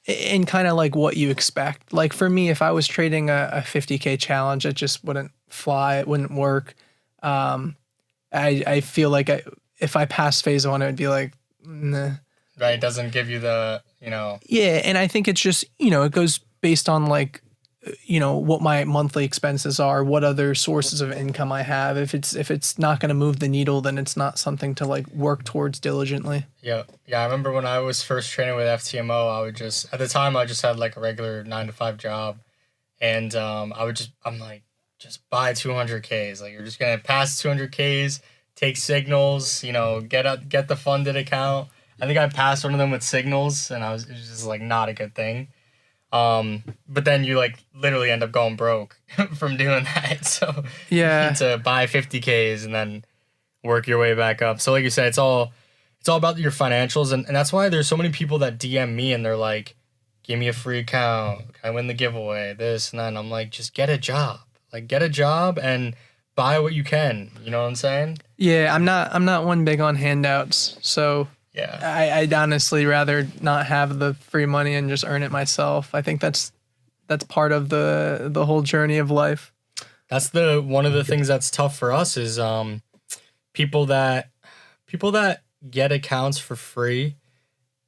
and kind of like what you expect. Like for me, if I was trading a 50K challenge, it just wouldn't fly. It wouldn't work. I feel like if I passed phase one, it would be like, nah. Right. It doesn't give you the, you know. Yeah. And I think it's just, it goes based on like, what my monthly expenses are, what other sources of income I have. If it's not going to move the needle, then it's not something to like work towards diligently. Yeah. Yeah. I remember when I was first training with FTMO, at the time I just had like a regular 9-to-5 job. And I'm like, just buy 200Ks. Like, you're just going to pass 200Ks, take signals, get the funded account. I think I passed one of them with signals, and it was just like not a good thing. But then you like literally end up going broke from doing that. So yeah, you need to buy 50Ks and then work your way back up. So like you said, it's all about your financials. And that's why there's so many people that DM me and they're like, give me a free account. I win the giveaway, this and that. And I'm like, just get a job. Like, get a job and buy what you can. You know what I'm saying? Yeah, I'm not one big on handouts. So yeah, I'd honestly rather not have the free money and just earn it myself. I think that's part of the whole journey of life. That's one of the things that's tough for us is people that get accounts for free,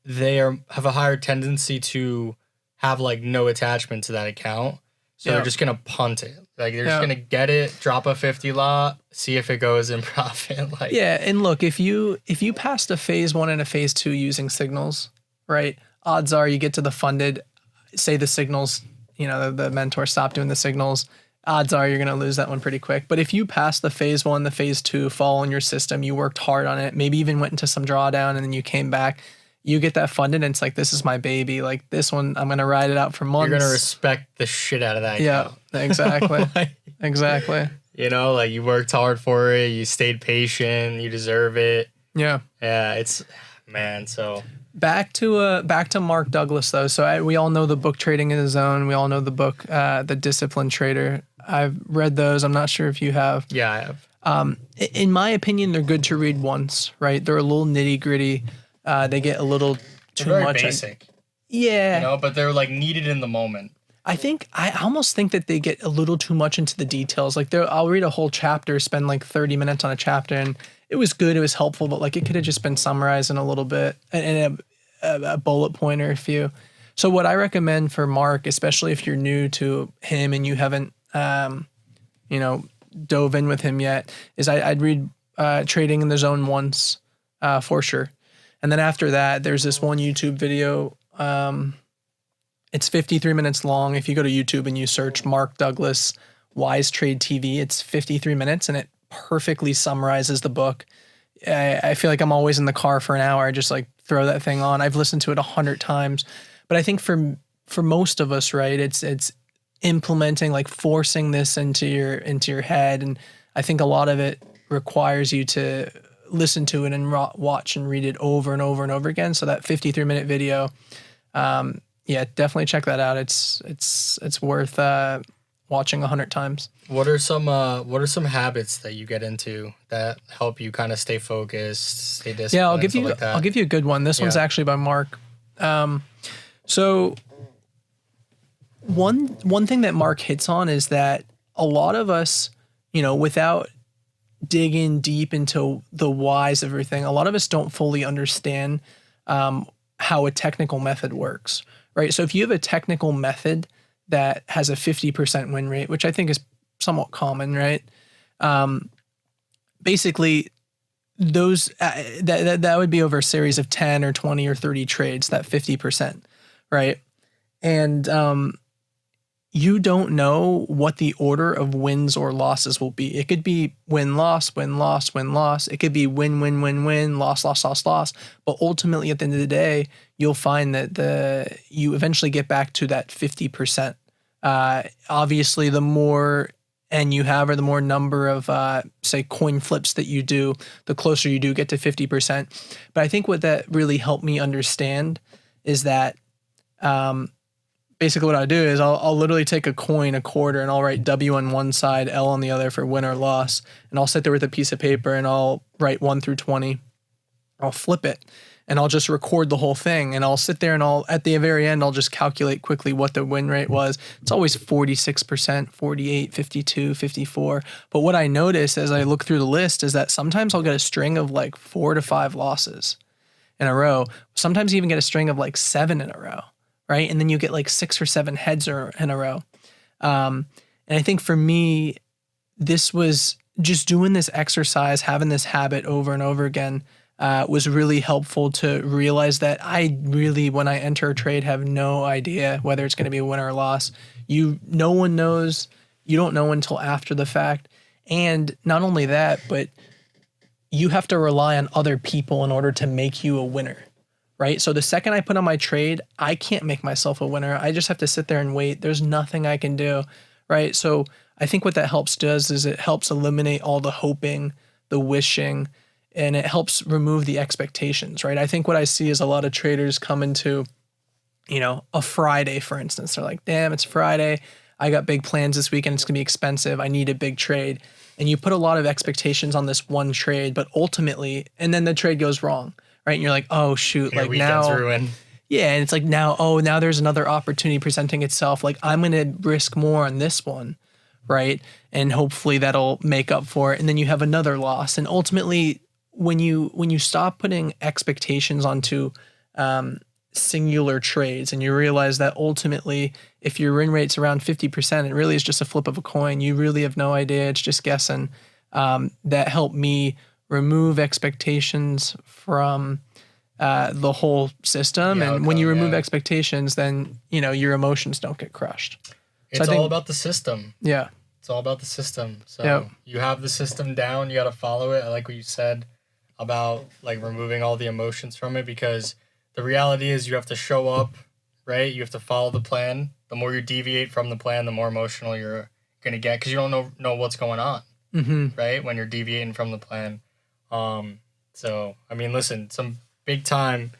have a higher tendency to have like no attachment to that account. So they're just gonna punt it. Like, they're just gonna get it, drop a 50 lot, see if it goes in profit. Like, yeah, and look, if you passed a phase 1 and a phase 2 using signals, right? Odds are you get to the funded, say the signals, the mentor stopped doing the signals. Odds are you're gonna lose that one pretty quick. But if you pass the phase 1, the phase 2, fall in your system, you worked hard on it, maybe even went into some drawdown, and then you came back. You get that funded, and it's like, this is my baby. Like, this one, I'm going to ride it out for months. You're going to respect the shit out of that. Yeah, exactly. Exactly. Like, you worked hard for it. You stayed patient. You deserve it. Yeah. Yeah, so. Back to Mark Douglas, though. So we all know the book Trading in the Zone. We all know the book, The Disciplined Trader. I've read those. I'm not sure if you have. Yeah, I have. In my opinion, they're good to read once, right? They're a little nitty gritty. They get a little too much. Basic. Yeah. But they're like needed in the moment. I almost think that they get a little too much into the details. Like, I'll read a whole chapter, spend like 30 minutes on a chapter, and it was good, it was helpful, but like it could have just been summarized in a little bit and a bullet point or a few. So what I recommend for Mark, especially if you're new to him and you haven't dove in with him yet, is I'd read Trading in the Zone once, for sure. And then after that, there's this one YouTube video. It's 53 minutes long. If you go to YouTube and you search Mark Douglas Wise Trade TV, it's 53 minutes and it perfectly summarizes the book. I feel like I'm always in the car for an hour. I just like throw that thing on. I've listened to it 100 times. But I think for most of us, right, it's implementing, like forcing this into your head. And I think a lot of it requires you to listen to it and watch and read it over and over and over again. So that 53-minute video, definitely check that out. It's worth watching 100 times. What are some habits that you get into that help you kind of stay focused, stay disciplined? Yeah, I'll give you a good one. This one's actually by Mark. So one thing that Mark hits on is that a lot of us, without digging deep into the whys of everything, a lot of us don't fully understand how a technical method works, right? So if you have a technical method that has a 50% win rate, which I think is somewhat common, right? Basically, those that would be over a series of 10 or 20 or 30 trades, that 50%, right? And you don't know what the order of wins or losses will be. It could be win, loss, win, loss, win, loss. It could be win, win, win, win, loss, loss, loss, loss. But ultimately, at the end of the day, you'll find that you eventually get back to that 50%. Obviously, the more N you have, or the more number of, say, coin flips that you do, the closer you do get to 50%. But I think what that really helped me understand is that basically what I do is I'll literally take a coin, a quarter, and I'll write W on one side, L on the other for win or loss. And I'll sit there with a piece of paper and I'll write 1 through 20. I'll flip it and I'll just record the whole thing. And I'll sit there and at the very end, I'll just calculate quickly what the win rate was. It's always 46%, 48, 52, 54. But what I notice as I look through the list is that sometimes I'll get a string of like 4 to 5 losses in a row. Sometimes you even get a string of like 7 in a row. Right. And then you get like 6 or 7 heads in a row. And I think for me, this was just doing this exercise, having this habit over and over again, was really helpful to realize that I really, when I enter a trade, have no idea whether it's going to be a win or a loss. No one knows. You don't know until after the fact. And not only that, but you have to rely on other people in order to make you a winner. Right? So the second I put on my trade, I can't make myself a winner. I just have to sit there and wait. There's nothing I can do. Right? So I think what that does is it helps eliminate all the hoping, the wishing, and it helps remove the expectations. Right? I think what I see is a lot of traders come into, a Friday, for instance. They're like, damn, it's Friday. I got big plans this weekend. It's going to be expensive. I need a big trade. And you put a lot of expectations on this one trade, but ultimately, and then the trade goes wrong. Right. And you're like, oh, shoot, Your like weekend's now. ruined. Yeah. And it's like now there's another opportunity presenting itself. Like I'm going to risk more on this one. Right. And hopefully that'll make up for it. And then you have another loss. And ultimately, when you stop putting expectations onto singular trades and you realize that ultimately, if your win rate's around 50%, it really is just a flip of a coin. You really have no idea. It's just guessing. That helped me remove expectations from the whole system. And when you remove expectations, then, your emotions don't get crushed. It's all about the system. Yeah. It's all about the system. So you have the system down. You got to follow it. I like what you said about like removing all the emotions from it, because the reality is you have to show up, right? You have to follow the plan. The more you deviate from the plan, the more emotional you're going to get, because you don't know what's going on, right? When you're deviating from the plan. So, I mean, listen, some big time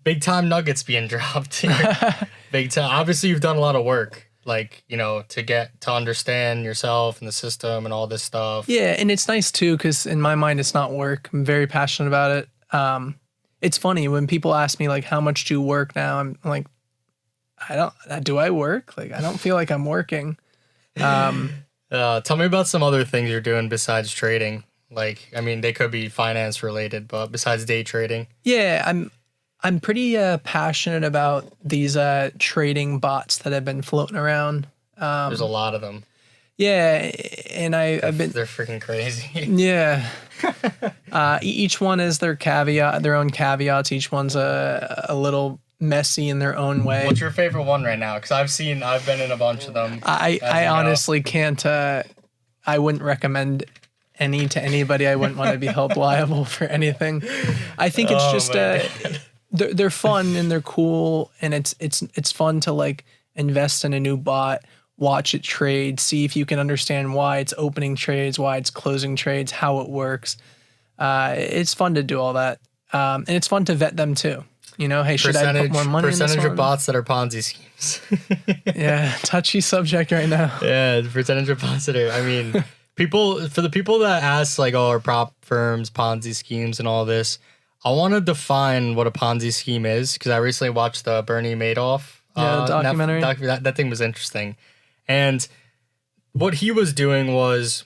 nuggets being dropped here. Big time. Obviously, you've done a lot of work, like, to understand yourself and the system and all this stuff. Yeah. And it's nice too, because in my mind, it's not work. I'm very passionate about it. It's funny when people ask me like, how much do you work now? I'm like, do I work? Like, I don't feel like I'm working. Tell me about some other things you're doing besides trading. Like, I mean, they could be finance related, but besides day trading. Yeah, I'm pretty passionate about these trading bots that have been floating around. There's a lot of them. Yeah, and they're freaking crazy. Yeah. Each one has their own caveats. Each one's a little messy in their own way. What's your favorite one right now? Because I've been in a bunch of them. I honestly can't. I wouldn't recommend any to anybody. I wouldn't want to be held liable for anything. I think it's just they're fun and they're cool, and it's fun to like invest in a new bot, watch it trade, see if you can understand why it's opening trades, why it's closing trades, how it works. It's fun to do all that, and it's fun to vet them too. Hey, should I put more money in this one? Percentage of bots that are Ponzi schemes. Yeah, touchy subject right now. Yeah, the percentage of bots that are. I mean, for the people that ask like, are prop firms Ponzi schemes and all this, I want to define what a Ponzi scheme is, because I recently watched the Bernie Madoff documentary. That thing was interesting. And what he was doing was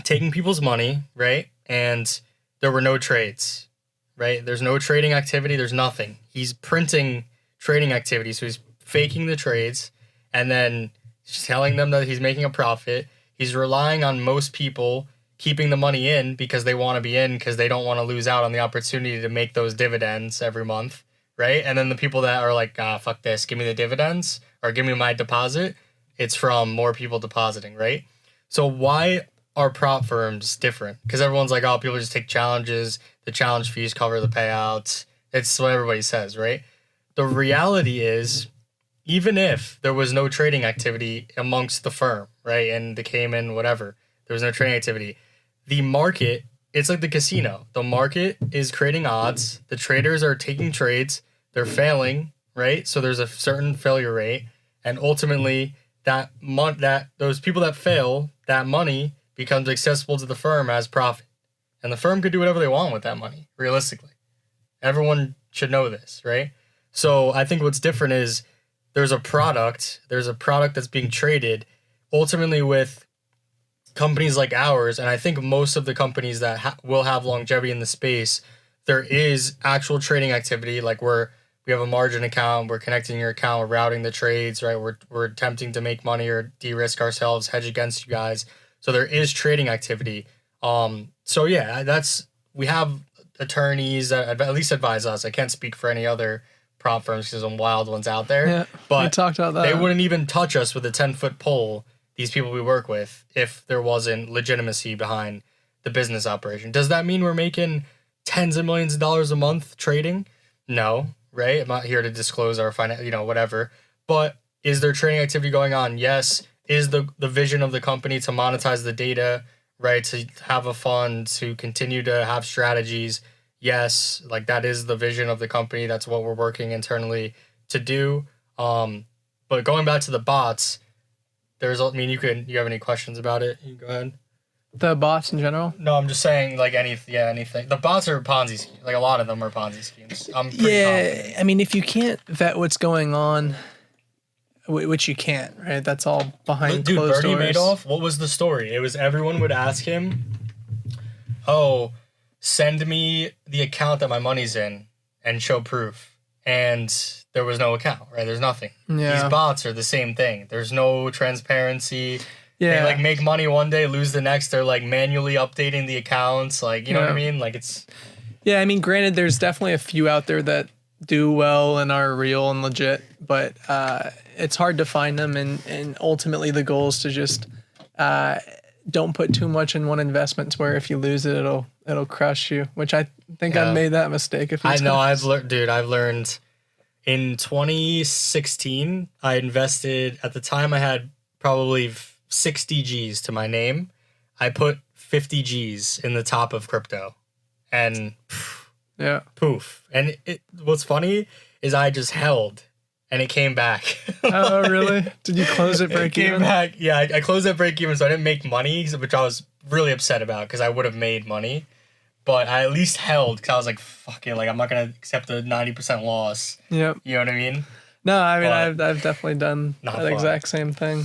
taking people's money, right? And there were no trades, right? There's no trading activity. There's nothing. He's printing trading activity. So he's faking the trades and then telling them that he's making a profit. He's relying on most people keeping the money in because they want to be in, because they don't want to lose out on the opportunity to make those dividends every month, right? And then the people that are like, fuck this, give me the dividends or give me my deposit, it's from more people depositing, right? So why are prop firms different? Because everyone's like, oh, people just take challenges, the challenge fees cover the payouts. It's what everybody says, right? The reality is even if there was no trading activity amongst the firm, right, and the Cayman, whatever, there was no trading activity, the market, it's like the casino. The market is creating odds. The traders are taking trades. They're failing, right? So there's a certain failure rate. And ultimately, that those people that fail, that money becomes accessible to the firm as profit. And the firm could do whatever they want with that money, realistically. Everyone should know this, right? So I think what's different is there's a product that's being traded ultimately with companies like ours. And I think most of the companies that will have longevity in the space, there is actual trading activity. Like we have a margin account, we're connecting your account, we're routing the trades, right? We're attempting to make money or de-risk ourselves, hedge against you guys. So there is trading activity. So yeah, we have attorneys that at least advise us. I can't speak for any other prop firms because some wild ones out there. Yeah, but we talked about that. They wouldn't even touch us with a 10-foot pole, these people we work with, if there wasn't legitimacy behind the business operation. Does that mean we're making tens of millions of dollars a month trading? No, right? I'm not here to disclose our whatever. But is there trading activity going on? Yes. Is the vision of the company to monetize the data, right? To have a fund, to continue to have strategies? Yes. Like that is the vision of the company. That's what we're working internally to do. But going back to the bots, you have any questions about it? You go ahead. The bots in general? No, I'm just saying like anything. The bots are Ponzi schemes. Like a lot of them are Ponzi schemes. I'm pretty confident. I mean, if you can't vet what's going on, which you can't, right? That's all behind closed doors. Bernie Madoff, what was the story? It was everyone would ask him, oh, send me the account that my money's in and show proof. And there was no account, right? There's nothing. Yeah. These bots are the same thing. There's no transparency. Yeah. They like make money one day, lose the next. They're like manually updating the accounts. Like, you know what I mean? Like it's... Yeah, I mean, granted, there's definitely a few out there that do well and are real and legit, but it's hard to find them. And ultimately the goal is to just don't put too much in one investment to where if you lose it, it'll crush you, which I think I've made that mistake a few times. I know, I've learned in 2016, I invested, at the time I had probably 60 G's to my name. I put 50 G's in the top of crypto and poof. And what's funny is I just held and it came back. Oh, really? Did you close it break even? It came back. Yeah, I closed at break even, so I didn't make money, which I was really upset about because I would have made money. But I at least held because I was like, fuck it, like I'm not going to accept a 90% loss. Yep. You know what I mean? No, I mean, I've definitely done that exact same thing.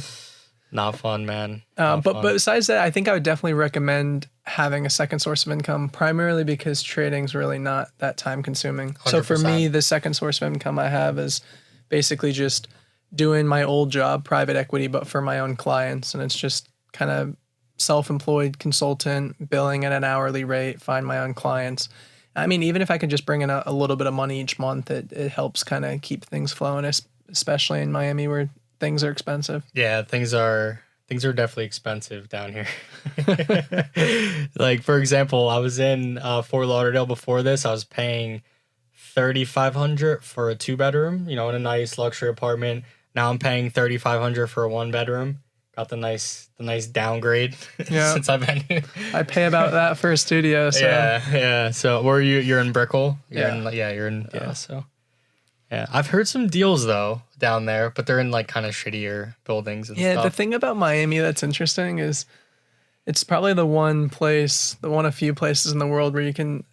Not fun, man. But besides that, I think I would definitely recommend having a second source of income, primarily because trading's really not that time consuming. 100%. So for me, the second source of income I have is basically just doing my old job, private equity, but for my own clients. And it's just kind of self-employed consultant, billing at an hourly rate, find my own clients. I mean, even if I could just bring in a little bit of money each month, it helps kind of keep things flowing, especially in Miami where things are expensive. Yeah, things are definitely expensive down here. Like, for example, I was in Fort Lauderdale before this. I was paying $3,500 for a 2-bedroom, in a nice luxury apartment. Now I'm paying $3,500 for a 1-bedroom. Got the nice downgrade since I've been here. I pay about that for a studio. So. Yeah. So where you're in Brickell? So I've heard some deals though down there, but they're in like kind of shittier buildings and stuff. The thing about Miami that's interesting is it's probably the one of few places in the world where you can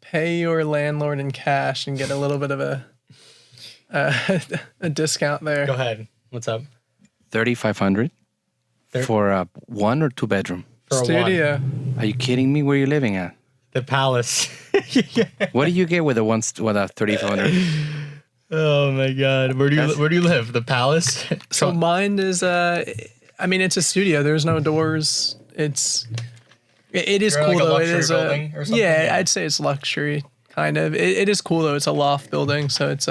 pay your landlord in cash and get a little bit of a discount there. Go ahead. What's up? $3,500 for a 1 or 2-bedroom studio. Are you kidding me? Where are you living at? The Palace. What do you get with a $3,500? Oh my God! Where do you live? The Palace. So mine is it's a studio. There's no doors. It is cool though. It is building or something? I'd say it's luxury kind of. It is cool though. It's a loft building, so it's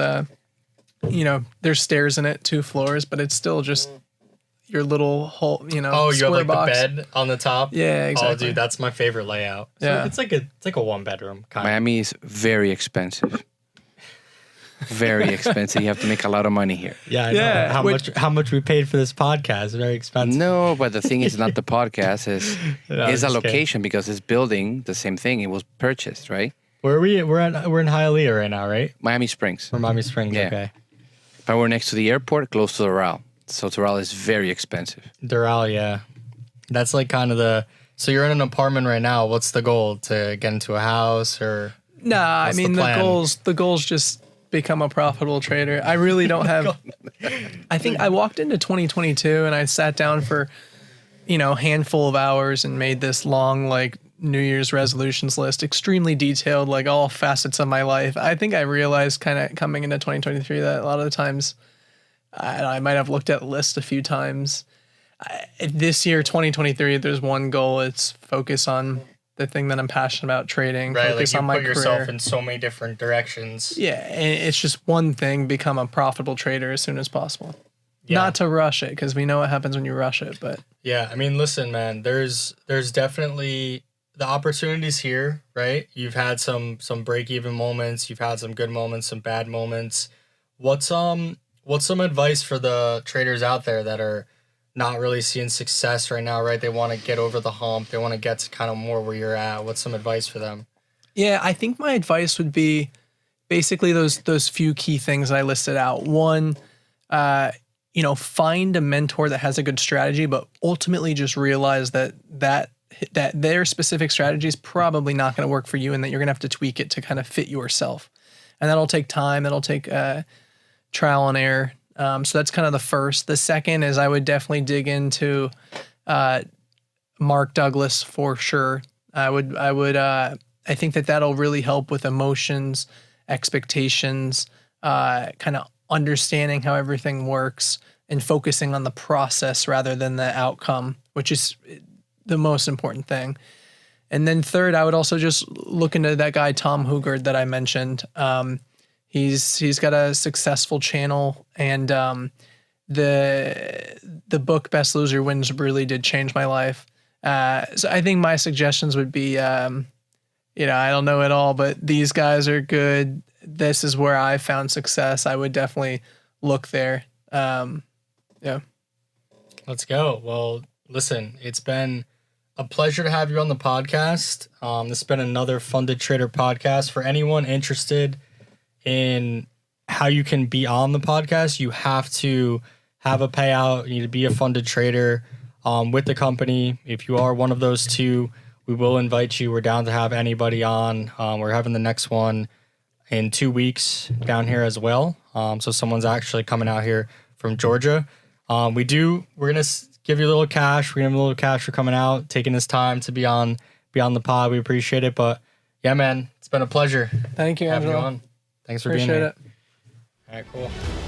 there's stairs in it, 2 floors, but it's still just your little whole, you have like box. the bed on the top. Yeah, exactly. Oh, dude, that's my favorite layout. So it's like a 1-bedroom kind. Miami is very expensive. Very expensive. You have to make a lot of money here. Yeah, I know. How much we paid for this podcast? Very expensive. No, but the thing is not the podcast. It's a location kidding. because it's building the same thing. It was purchased, right? Where are we? We're in Hialeah right now, right? Miami Springs. Or Miami Springs, Yeah. okay. But we're next to the airport, close to Doral. So Doral is very expensive. Doral, yeah. That's like kind of the... So you're in an apartment right now. What's the goal? To get into a house or... Nah, I what's mean, the plan? the goals just become a profitable trader. I really don't have... I think I walked into 2022 and I sat down for, handful of hours and made this long, like, New Year's resolutions list, extremely detailed, like all facets of my life. I think I realized kind of coming into 2023 that a lot of the times I might have looked at the list a few times. This year, 2023, there's one goal. It's focus on the thing that I'm passionate about, trading. Right, focus like you on my put yourself career. in so many different directions. Yeah, and it's just one thing, become a profitable trader as soon as possible. Yeah. Not to rush it, because we know what happens when you rush it, but... Yeah, I mean, listen, man, there's definitely... The opportunity's here, right? You've had some break-even moments. You've had some good moments, some bad moments. What's some advice for the traders out there that are not really seeing success right now, right? They want to get over the hump. They want to get to kind of more where you're at. What's some advice for them? Yeah, I think my advice would be basically those few key things that I listed out. One, find a mentor that has a good strategy, but ultimately just realize that their specific strategy is probably not going to work for you and that you're going to have to tweak it to kind of fit yourself. And that'll take time. That'll take trial and error. So that's kind of the first. The second is I would definitely dig into Mark Douglas for sure. I think that'll really help with emotions, expectations, kind of understanding how everything works and focusing on the process rather than the outcome, which is the most important thing. And then third, I would also just look into that guy, Tom Hugard, that I mentioned. He's got a successful channel, and the book Best Loser Wins really did change my life. So I think my suggestions would be, I don't know it all, but these guys are good. This is where I found success. I would definitely look there. Yeah. Let's go. Well, listen, it's been a pleasure to have you on the podcast. This has been another Funded Trader podcast. For anyone interested in how you can be on the podcast, you have to have a payout. You need to be a funded trader with the company. If you are one of those two, we will invite you. We're down to have anybody on. We're having the next one in 2 weeks down here as well. So someone's actually coming out here from Georgia. We're going to give you a little cash. We're going to have a little cash for coming out, taking this time to be on the pod. We appreciate it. But yeah, man, it's been a pleasure. Thank you, having Angelo. you on. Thanks for Appreciate being here. it. All right, cool.